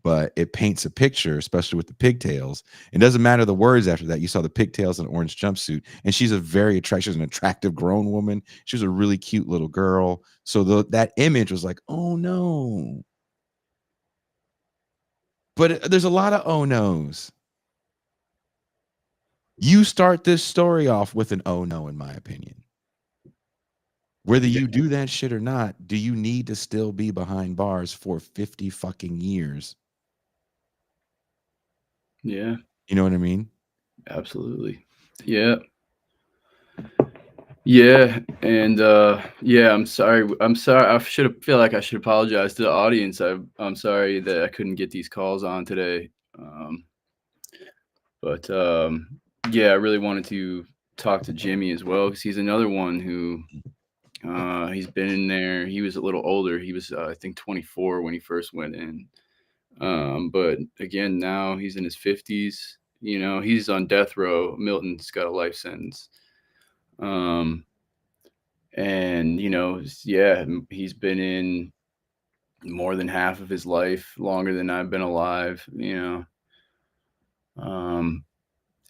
But it paints a picture, especially with the pigtails. It doesn't matter the words after that. You saw the pigtails and orange jumpsuit. And she's she's an attractive grown woman. She was a really cute little girl. So that image was like, oh no. But there's a lot of oh no's. You start this story off with an oh no, in my opinion. Whether you do that shit or not, do you need to still be behind bars for 50 fucking years? Yeah. You know what I mean? Absolutely. Yeah. Yeah. And I'm sorry. I feel like I should apologize to the audience. I'm sorry that I couldn't get these calls on today. But I really wanted to talk to Jimmy as well, because he's another one who he's been in there. He was a little older. He was I think 24 when he first went in. But again, now he's in his 50s. You know, he's on death row. Milton's got a life sentence. And, you know, yeah, he's been in more than half of his life, longer than I've been alive, you know.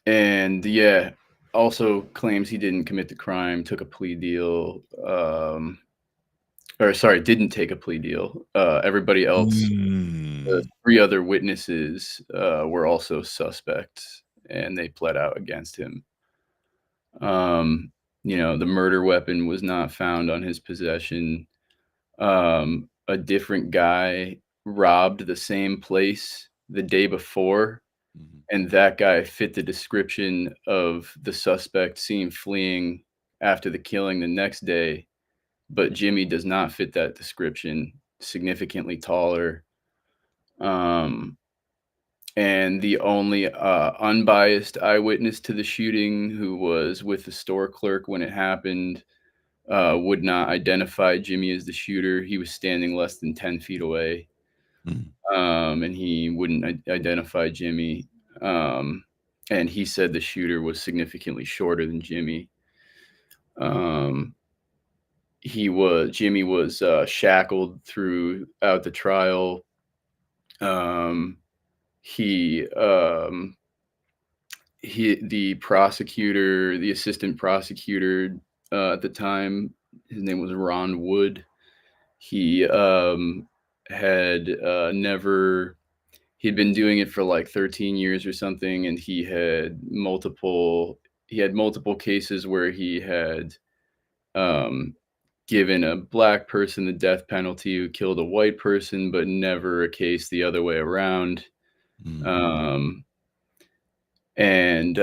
And yeah, also claims he didn't commit the crime, took a plea deal, or sorry, didn't take a plea deal. Everybody else, the 3 other witnesses, were also suspects, and they pled out against him. You know, the murder weapon was not found on his possession. A different guy robbed the same place the day before, and that guy fit the description of the suspect seen fleeing after the killing the next day, but Jimmy does not fit that description, significantly taller. And the only unbiased eyewitness to the shooting, who was with the store clerk when it happened, would not identify Jimmy as the shooter. He was standing less than 10 feet away, and he wouldn't identify Jimmy. And he said the shooter was significantly shorter than Jimmy. Jimmy was shackled throughout the trial. The prosecutor, the assistant prosecutor at the time, his name was Ron Wood. He he'd been doing it for like 13 years or something, and he had multiple cases where he had given a black person the death penalty who killed a white person, but never a case the other way around. And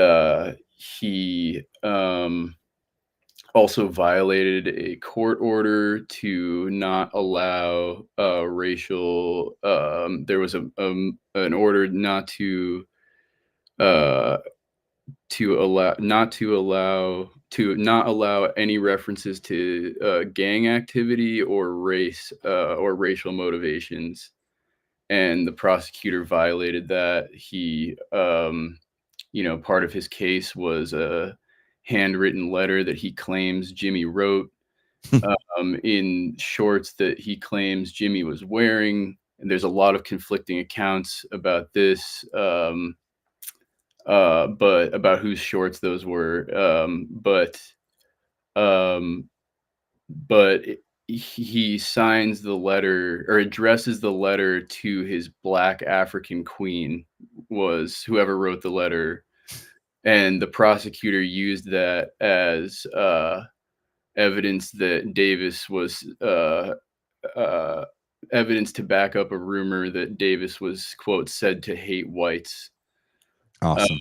he also violated a court order to not allow racial. There was an order not to allow any references to gang activity or race or racial motivations, and the prosecutor violated that. He you know, part of his case was a handwritten letter that he claims Jimmy wrote in shorts that he claims Jimmy was wearing. And there's a lot of conflicting accounts about this, but about whose shorts those were. But he signs the letter, or addresses the letter to his black African queen, was whoever wrote the letter. And the prosecutor used that as evidence that Davis was evidence to back up a rumor that Davis was, quote, said to hate whites. Awesome.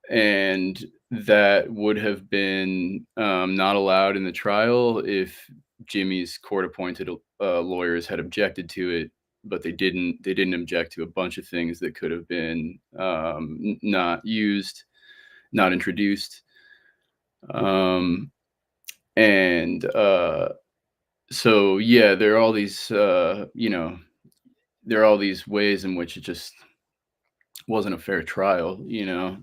And that would have been not allowed in the trial if Jimmy's court-appointed lawyers had objected to it, but they didn't. They didn't object to a bunch of things that could have been not used, not introduced. So yeah, there are all these, you know, there are all these ways in which it just wasn't a fair trial, you know.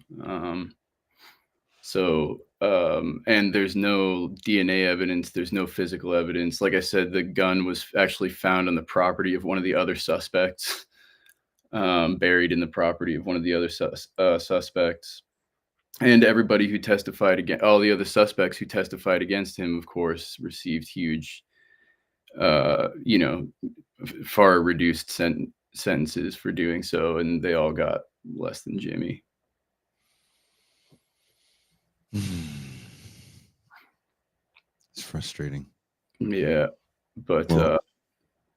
And there's no DNA evidence, there's no physical evidence. Like I said, the gun was actually found on the property of one of the other suspects, buried in the property of one of the other suspects. And everybody who testified against, all the other suspects who testified against him, of course, received huge, you know, far reduced sentences for doing so, and they all got less than Jimmy. It's frustrating. Yeah, but well,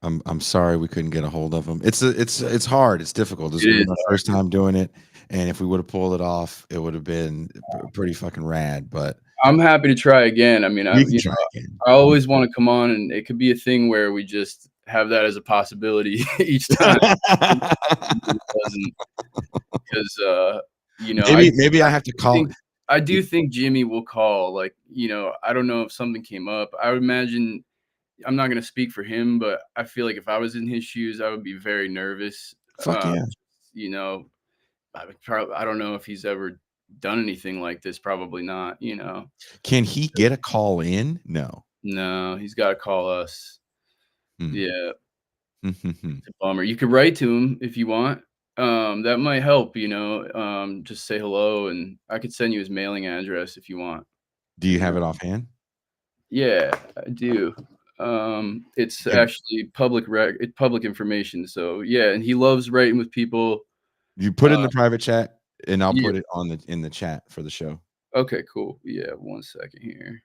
I'm sorry we couldn't get a hold of him. It's hard. It's difficult. This was my first time doing it, and if we would have pulled it off, it would have been pretty fucking rad. But I'm happy to try again. I mean, I always want to come on, and it could be a thing where we just have that as a possibility each time. Because you know, maybe I have to call. I do think Jimmy will call. Like, you know, I don't know if something came up. I would imagine. I'm not going to speak for him, but I feel like if I was in his shoes, I would be very nervous. Fuck yeah. You know, I don't know if he's ever done anything like this. Probably not. You know, Can he get a call in? No. no, he's got to call us. Hmm. Yeah, it's a bummer. You could write to him if you want. That might help. You know, just say hello, and I could send you his mailing address if you want. Do you have it offhand? Yeah, I do. It's actually it's public information. So yeah, and he loves writing with people. You put it in the private chat, and I'll Yeah. put it in the chat for the show. Okay, cool. Yeah, 1 second here.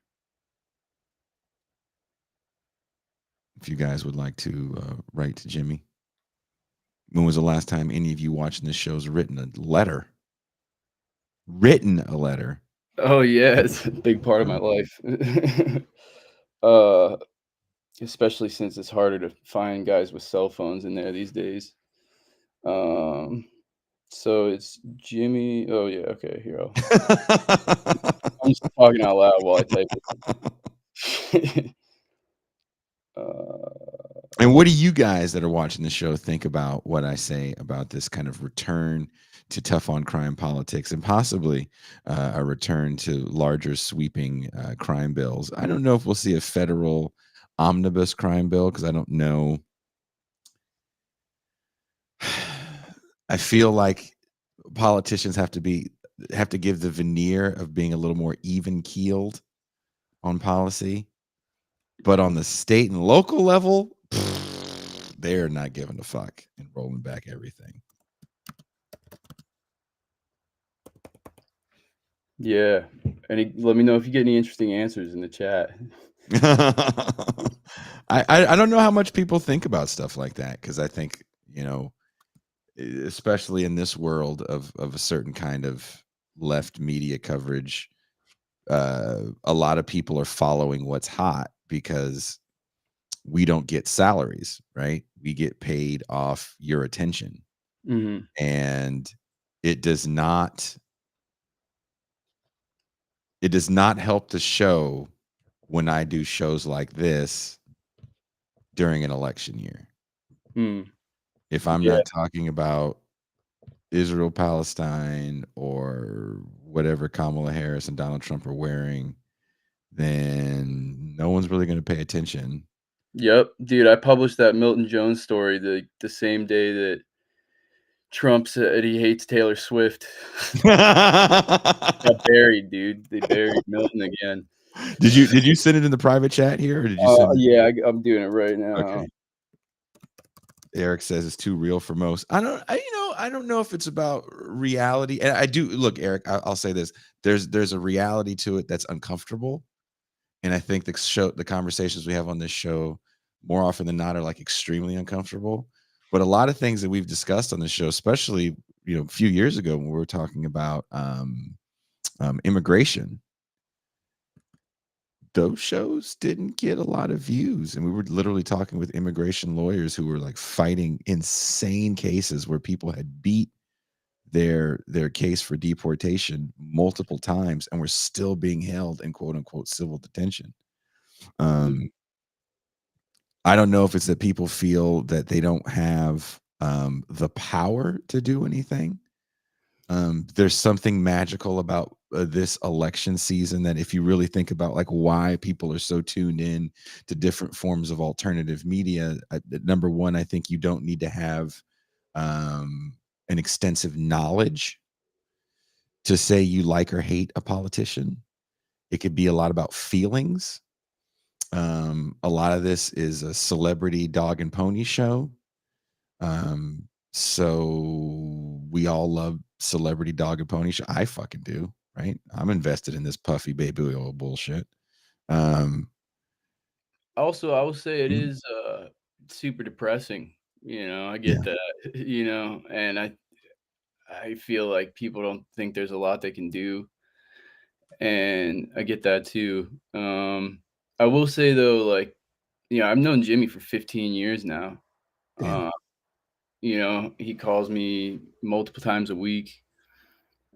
If you guys would like to write to Jimmy. When was the last time any of you watching this show's written a letter? Written a letter. Oh yeah, it's a big part of my life. Especially since it's harder to find guys with cell phones in there these days. So it's Jimmy. Oh yeah, okay, here. I'm just talking out loud while I type it. And what do you guys that are watching the show think about what I say about this kind of return to tough on crime politics and possibly a return to larger sweeping crime bills? I don't know if we'll see a federal omnibus crime bill because I don't know. I feel like politicians have to give the veneer of being a little more even keeled on policy, but on the state and local level, they're not giving a fuck and rolling back everything. Yeah, let me know if you get any interesting answers in the chat. I don't know how much people think about stuff like that because I think, you know, especially in this world of a certain kind of left media coverage, a lot of people are following what's hot because we don't get salaries, right? We get paid off your attention. Mhm. And it does not help the show when I do shows like this during an election year. Mm. If I'm Yeah. not talking about Israel, Palestine, or whatever Kamala Harris and Donald Trump are wearing, then no one's really going to pay attention. Yep, dude, I published that Milton Jones story the same day that Trump said he hates Taylor Swift. Got buried, dude. They buried Milton again. Did you send it in the private chat here, or did you send it? Yeah, I'm doing it right now. Okay. Eric says it's too real for most. I don't know if it's about reality. And I do look, Eric, I'll say this. There's a reality to it that's uncomfortable. And I think the conversations we have on this show more often than not are like extremely uncomfortable. But a lot of things that we've discussed on this show, especially, you know, a few years ago when we were talking about immigration, those shows didn't get a lot of views. And we were literally talking with immigration lawyers who were like fighting insane cases where people had beat their case for deportation multiple times and were still being held in quote unquote civil detention. I don't know if it's that people feel that they don't have the power to do anything. There's something magical about this election season that if you really think about like why people are so tuned in to different forms of alternative media, number one, I think you don't need to have an extensive knowledge to say you like or hate a politician. It could be a lot about feelings. A lot of this is a celebrity dog and pony show. So we all love celebrity dog and pony show. I fucking do, right? I'm invested in this puffy baby oil bullshit. Also, I will say it Mhm. is super depressing. You know, I Yeah. get that. You know, and I feel like people don't think there's a lot they can do, and I get that too. I will say though, like, you know, I've known Jimmy for 15 years now. Damn. You know, he calls me multiple times a week.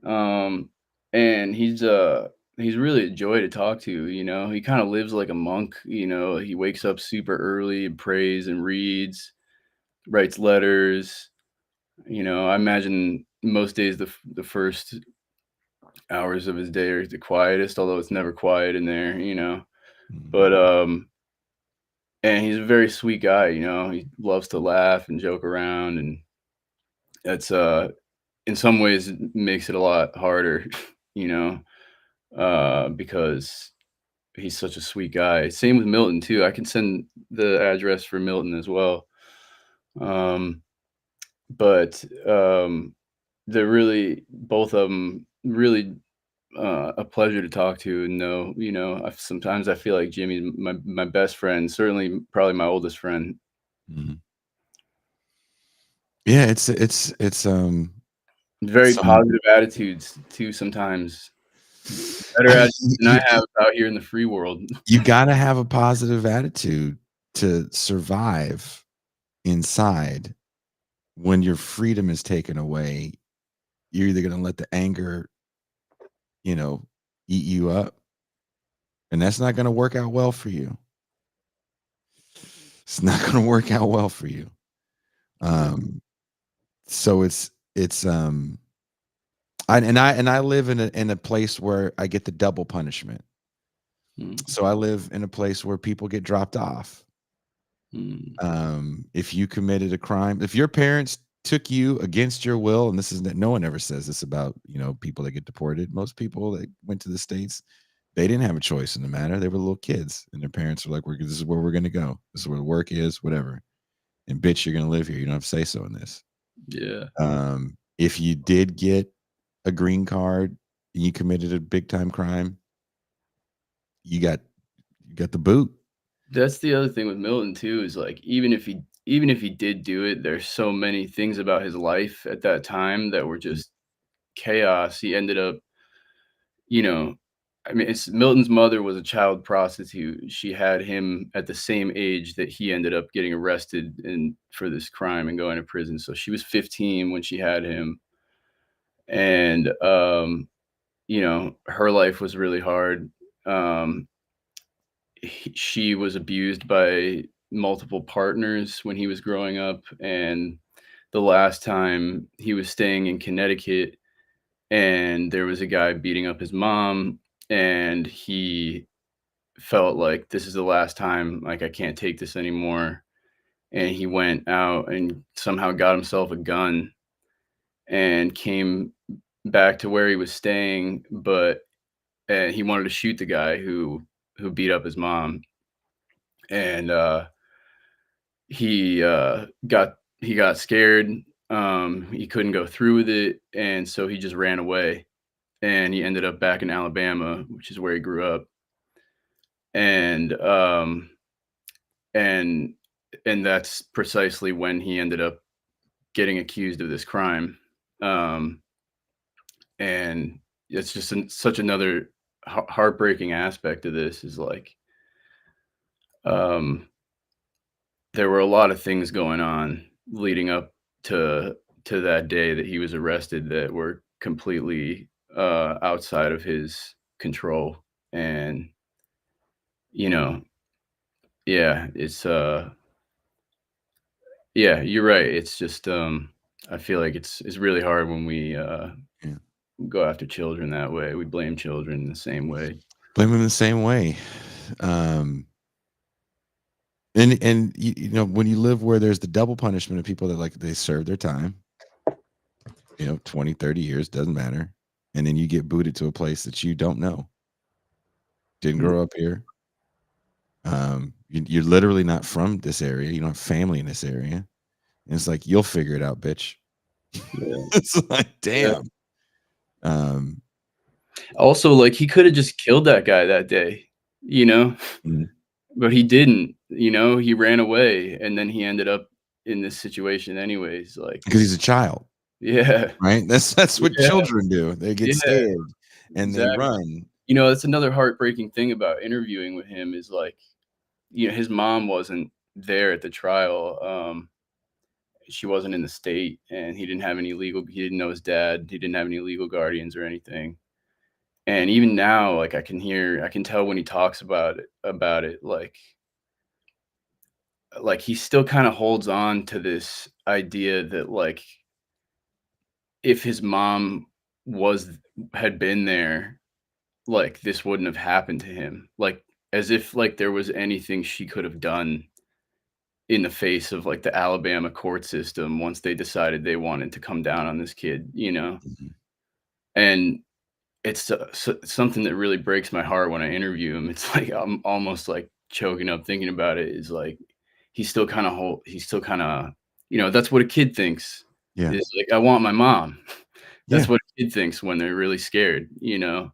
And he's really a joy to talk to, you know. He kind of lives like a monk, you know. He wakes up super early and prays and reads, writes letters, You know, I imagine most days the first hours of his day are the quietest, although it's never quiet in there, you know. But and he's a very sweet guy, you know. He loves to laugh and joke around, and that's in some ways it makes it a lot harder, you know, because he's such a sweet guy. Same with Milton too. I can send the address for Milton as well. Um, but they're really both of them really a pleasure to talk to and know. You know, sometimes I feel like Jimmy's my best friend, certainly probably my oldest friend. Mhm. Yeah, it's Very some positive attitudes too. Sometimes better I mean, attitudes than I have out here in the free world. you gotta have a positive attitude to survive inside. When your freedom is taken away, you're either gonna let the anger, you know, eat you up, and that's not gonna work out well for you. It's not gonna work out well for you. Um, so it's I live in a place where I get the double punishment. Mm, So I live in a place where people get dropped off. mm, If you committed a crime, if your parents took you against your will, and this is that no one ever says this about, you know, people that get deported. Most people that went to the States, they didn't have a choice in the matter. They were little kids, and their parents were like, this is where we're gonna go. This is where the work is, whatever. And bitch, you're gonna live here. You don't have to say so in this. yeah. If you did get a green card and you committed a big time crime, you got the boot. That's the other thing with Milton too, is like even if he did do it, there's so many things about his life at that time that were just chaos. He ended up, you know, I mean, it's Milton's mother was a child prostitute. She had him at the same age that he ended up getting arrested and for this crime and going to prison. So she was 15 when she had him. And you know, her life was really hard. Um she was abused by multiple partners when he was growing up, and the last time he was staying in Connecticut, and there was a guy beating up his mom, and he felt like this is the last time, like I can't take this anymore, and he went out and somehow got himself a gun and came back to where he was staying, but he wanted to shoot the guy who beat up his mom, and he got scared. He couldn't go through with it, and so he just ran away. And he ended up back in Alabama, which is where he grew up. And and and that's precisely when he ended up getting accused of this crime. Um, and it's just such another heartbreaking aspect of this is like um there were a lot of things going on leading up to that day that he was arrested that were completely outside of his control. And you know, yeah, it's yeah, you're right. It's just I feel like it's really hard when we Yeah. go after children that way. We blame children in the same way. Blame them the same way. Um, and you know, when you live where there's the double punishment of people that like they serve their time, you know, 20, 30 years, doesn't matter. And then you get booted to a place that you don't know. Didn't Mm, grow up here. You're literally not from this area. You don't have family in this area. And it's like, you'll figure it out, bitch. yeah. It's like, Yeah. damn. Um, Also, like he could have just killed that guy that day, you know? mhm. But he didn't, you know, he ran away and then he ended up in this situation anyways, like Because he's a child, yeah, right? That's what yeah, children do. They get yeah, scared and they exactly. run. You know, that's another heartbreaking thing about interviewing with him is like, you know, his mom wasn't there at the trial. She wasn't in the state and he didn't know his dad, he didn't have any legal guardians or anything. And even now, like I can tell when he talks about it, like he still kind of holds on to this idea that like if his mom had been there, like, this wouldn't have happened to him. Like, as if, like, there was anything she could have done in the face of, like, the Alabama court system once they decided they wanted to come down on this kid, you know? Mhm. And it's, something that really breaks my heart when I interview him. It's like I'm almost, like, choking up thinking about it, is, like, he's still kinda, that's what a kid thinks, Yeah. is, like, "I want my mom." Yeah. That's what a kid thinks when they're really scared, you know?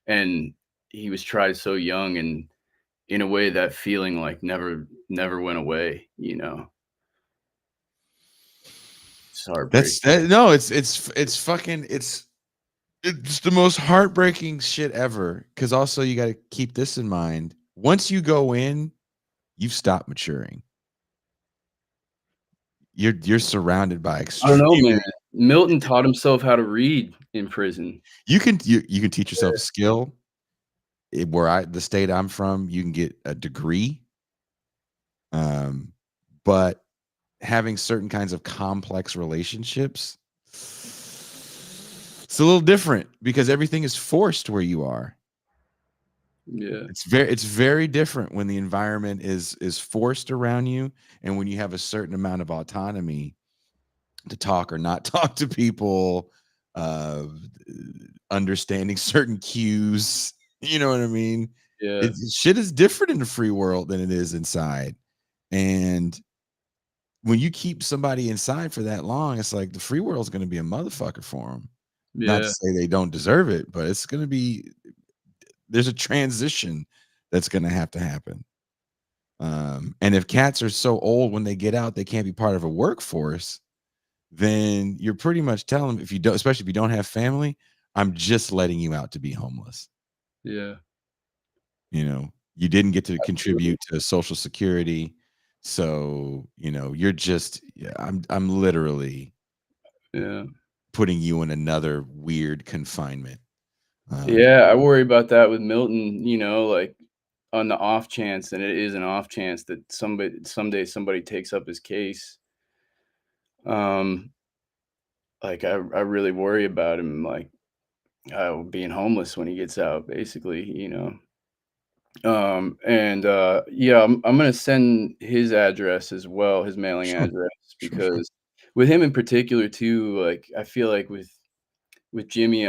And he was tried so young, and in a way that feeling, like, never went away, you know? It's heartbreaking. No, it's fucking it's the most heartbreaking shit ever. Because also you got to keep this in mind. Once you go in, you've stopped maturing. You're surrounded by I don't know, extreme. man. Milton taught himself how to read in prison. You can teach yourself a skill. The state I'm from, you can get a degree. But having certain kinds of complex relationships, it's a little different because everything is forced where you are. Yeah. It's very different when the environment is forced around you, and when you have a certain amount of autonomy to talk or not talk to people, uh, understanding certain cues. You know what I mean? Yeah. Shit is different in the free world than it is inside, and when you keep somebody inside for that long, it's like the free world's going to be a motherfucker for them. Not to Yeah. say they don't deserve it, but it's going to be. There's a transition that's going to have to happen. And if cats are so old when they get out, they can't be part of a workforce, then you're pretty much telling them, if you don't, especially if you don't have family, I'm just letting you out to be homeless. Yeah. You know, you didn't get to Absolutely. contribute to Social Security. So, you're just, yeah, I'm literally Yeah. putting you in another weird confinement. Yeah, I worry about that with Milton, like, on the off chance, and it is an off chance that someday somebody takes up his case. Um, like, I really worry about him, like, being homeless when he gets out, basically, you know? And, yeah, I'm gonna send his address as well, his mailing Sure, address, sure. because with him in particular too, like, I feel like with Jimmy,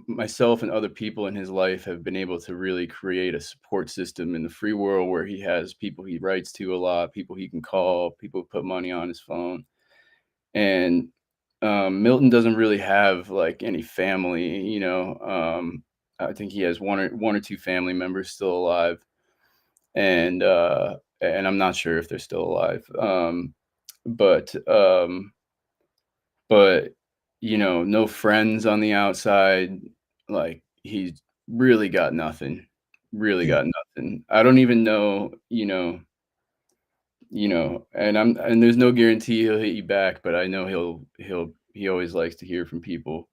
myself and other people in his life have been able to really create a support system in the free world where he has people he writes to a lot, people he can call, people who put money on his phone. And Milton doesn't really have like any family, I think he has one or two family members still alive, and I'm not sure if they're still alive. But but no friends on the outside. Like, he's really got nothing. Really Yeah. got nothing. I don't even know, and there's no guarantee he'll hit you back, but I know he always likes to hear from people.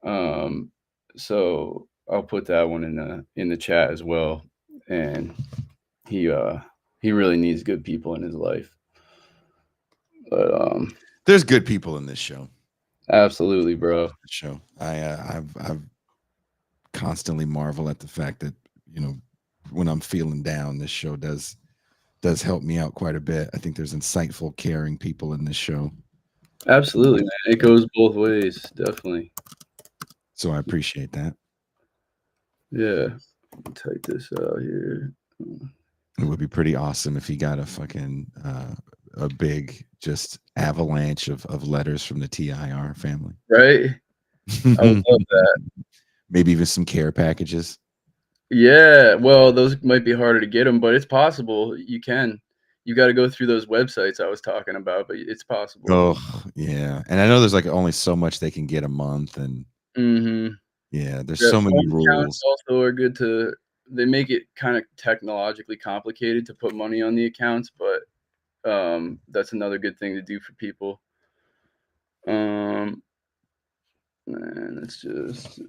Um, so I'll put that one in the chat as well. And he uh he really needs good people in his life. But There's good people in this show. absolutely, bro. I've constantly marvel at the fact that, when I'm feeling down, this show does help me out quite a bit. I think there's insightful, caring people in this show. Absolutely, man. It goes both ways, definitely. So I appreciate that. Yeah. Type this out here. It would be pretty awesome if he got a fucking a big just avalanche of letters from the TIR family. Right? I would love that. Maybe even some care packages. Yeah, well, those might be harder to get them, but it's possible. You can. You got to go through those websites I was talking about, but it's possible. Oh, yeah. And I know there's like only so much they can get a month, and Mm-hmm. yeah, there's Yeah, so many phone accounts rules. also are good to. They make it kind of technologically complicated to put money on the accounts, but that's another good thing to do for people. And it's just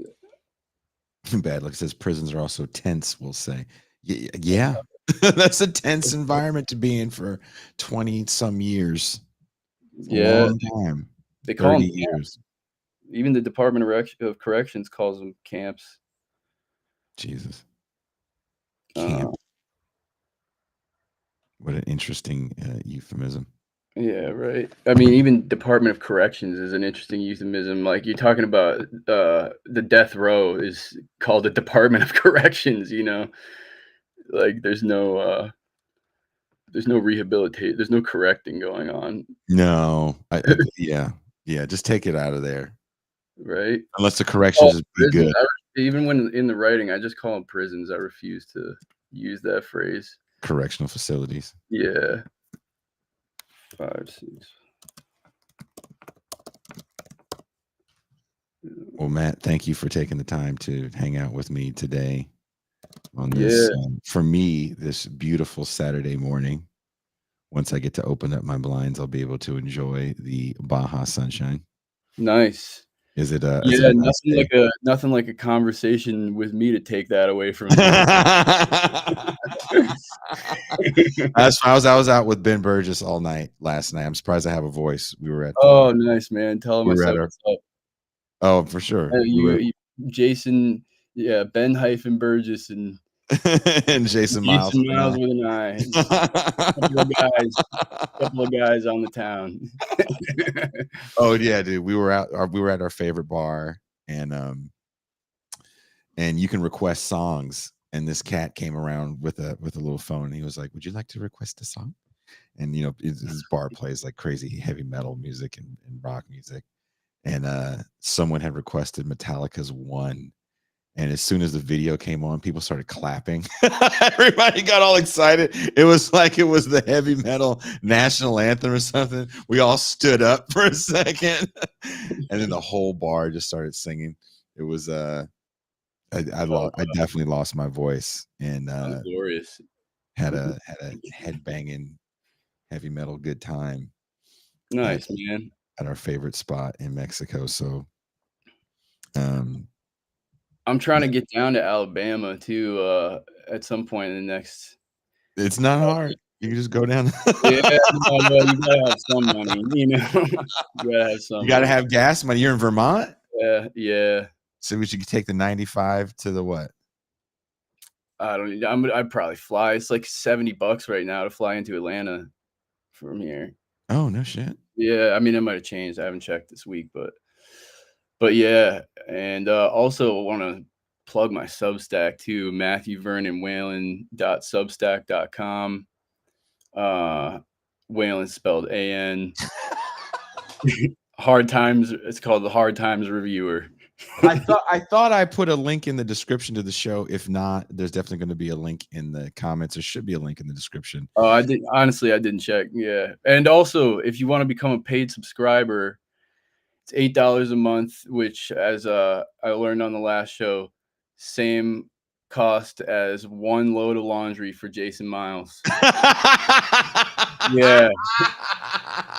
Bad luck says prisons are also tense, we'll say. Yeah. That's a tense environment to be in for 20 some years. It's a yeah. long time. They call 30 them years. camps. Even the Department of Corrections calls them camps. Jesus. Camp. What an interesting euphemism. Yeah, right. I mean, even Department of Corrections is an interesting euphemism. Like you're talking about the death row is called the Department of Corrections, you know. Like there's no rehabilitate, there's no correcting going on. No. Yeah. Just take it out of there. Right. Unless the corrections is pretty good. Even when in the writing, I just call them prisons. I refuse to use that phrase. Correctional facilities. Yeah. 5, 6. Well, Matt, thank you for taking the time to hang out with me today on this, for me, this beautiful Saturday morning. Once I get to open up my blinds, I'll be able to enjoy the Baja sunshine. Nice. Is it nothing like a conversation with me to take that away from you. I was out with Ben Burgess all night last night. I'm surprised I have a voice. We were at nice, man. Tell him I said what's up. Oh, for sure. Jason, Ben hyphen Burgess and Jason Miles with an I. Couple of guys on the town. Oh yeah, dude. We were at our favorite bar, and you can request songs. And this cat came around with a little phone, and he was like, "Would you like to request a song?" And you know, this bar plays like crazy heavy metal music and rock music. And someone had requested Metallica's One. And as soon as the video came on, people started clapping. Everybody got all excited. It was like it was the heavy metal national anthem or something. We all stood up for a second. And then the whole bar just started singing. It was I definitely lost my voice, and glorious. Had a head banging heavy metal good time. Nice, man. At our favorite spot in Mexico. So I'm trying to get down to Alabama too at some point in the next. It's not hard. You can just go down. You gotta have some money, you know. You gotta have gas money. You're in Vermont? Yeah. So we should take the 95 to the what? I'd probably fly. It's like $70 right now to fly into Atlanta from here. Oh, no shit. Yeah, I mean it might have changed. I haven't checked this week, but yeah, and also want to plug my Substack too, MatthewVernonWhalen.substack.com. Whalen spelled A-N. Hard Times. It's called the Hard Times Reviewer. I thought I put a link in the description to the show. If not, there's definitely going to be a link in the comments. There should be a link in the description. Oh, I didn't check. Yeah, and also if you want to become a paid subscriber, it's $8 a month, which, as I learned on the last show, same cost as one load of laundry for Jason Miles. Yeah.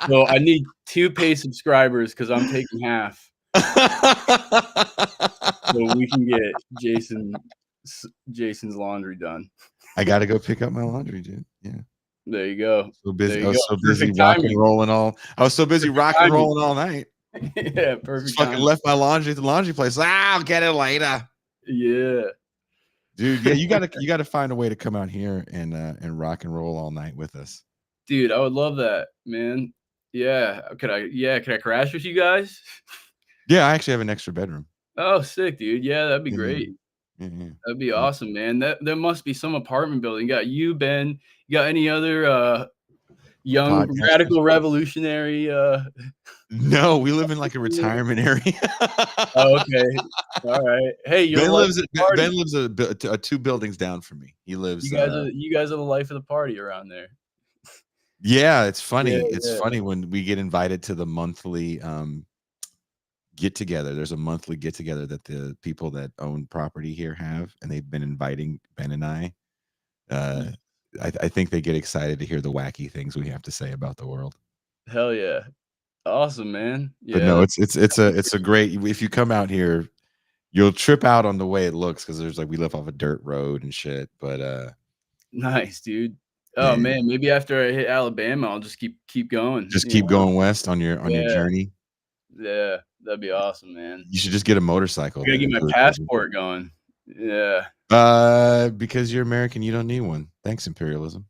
So I need 2 paid subscribers because I'm taking half. So we can get Jason's laundry done. I got to go pick up my laundry, dude. Yeah. There you go. So busy. I was so busy rock and rolling all. I was so busy rock and rolling all night. Yeah, perfect. Fucking left my laundry at the laundry place. I'll get it later. Yeah, dude. Yeah, you gotta find a way to come out here and rock and roll all night with us, dude. I would love that, man. Yeah, could I crash with you guys? Yeah, I actually have an extra bedroom. Oh, sick, dude. Yeah, that'd be great. Mm-hmm. That'd be awesome, man. There must be some apartment building. You got you, Ben. You got any other young radical revolutionary? No, we live in like a retirement area. Oh, okay. All right. Hey, Ben lives 2 buildings down from me. He lives. You guys are the life of the party around there. Yeah, it's funny. Funny when we get invited to the monthly get together. There's a monthly get together that the people that own property here have, and they've been inviting Ben and I. I think they get excited to hear the wacky things we have to say about the world. Hell yeah. Awesome, man. Yeah. But no, it's a great, if you come out here, you'll trip out on the way it looks, because there's like, we live off a dirt road and shit. But nice, dude. Oh man, maybe after I hit Alabama, I'll just keep going. Just keep going west on your journey. Yeah, that'd be awesome, man. You should just get a motorcycle. I gotta then get and my do it. passport going. Yeah. Because you're American, you don't need one. Thanks, imperialism.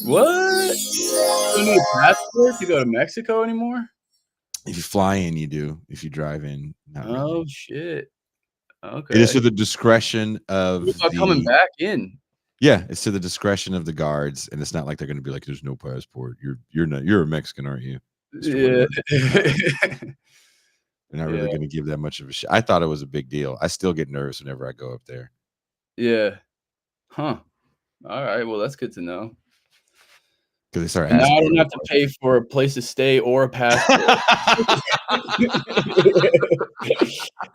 What? You don't need a passport to go to Mexico anymore? If you fly in, you do. If you drive in, not really. Oh shit. Okay. It is to the discretion of What about coming back in? Yeah, it's to the discretion of the guards, and it's not like they're going to be like, "There's no passport. You're a Mexican, aren't you?" Yeah. They're not really going to give that much of a shit. I thought it was a big deal. I still get nervous whenever I go up there. Yeah. Huh. All right. Well, that's good to know. Because they start And now asking. I don't have to pay for a place to stay or a passport.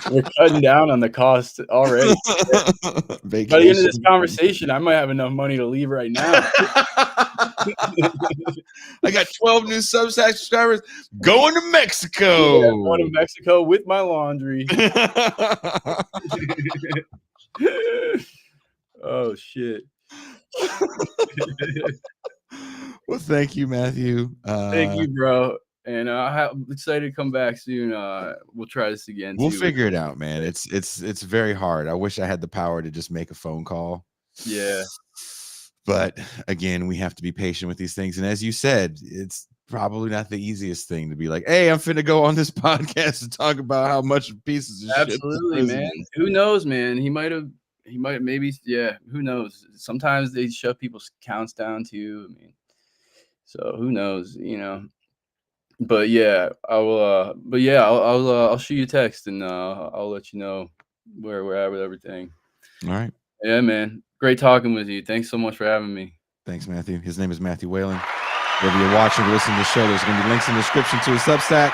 We're cutting down on the cost already. By the end of this conversation, I might have enough money to leave right now. I got 12 new subscribers going to Mexico. Yeah, going to Mexico with my laundry. Oh shit. Well, thank you, Matthew. Thank you, bro. And I'm excited to come back soon. We'll try this again. We'll figure it out, man. It's very hard. I wish I had the power to just make a phone call. Yeah. But again, we have to be patient with these things. And as you said, it's probably not the easiest thing to be like, "Hey, I'm finna go on this podcast and talk about how much pieces of Absolutely, shit." man. Who knows, man? He might maybe, yeah, who knows? Sometimes they shut people's counts down too. I mean, so who knows, you know? But yeah, I will. But yeah, I'll shoot you a text and I'll let you know where we're at with everything. All right. Yeah, man. Great talking with you. Thanks so much for having me. Thanks, Matthew. His name is Matthew Whalen. Whether you're watching or listening to the show, there's going to be links in the description to his Substack.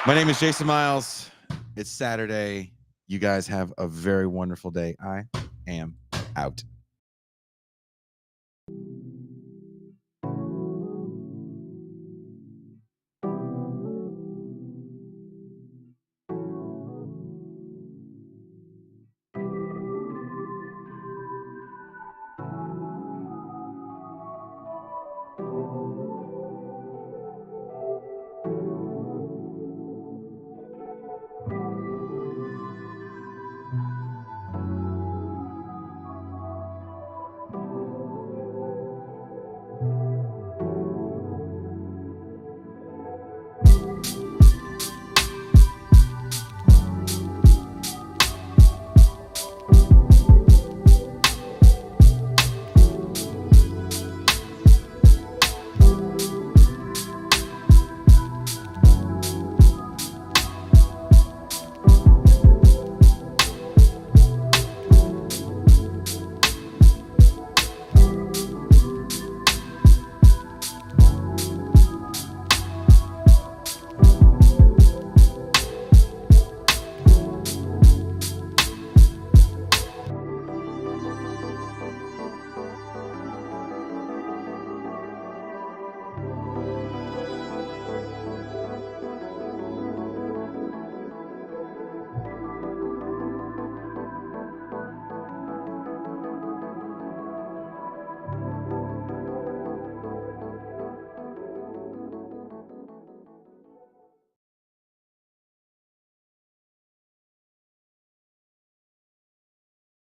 My name is Jason Miles. It's Saturday. You guys have a very wonderful day. I am out.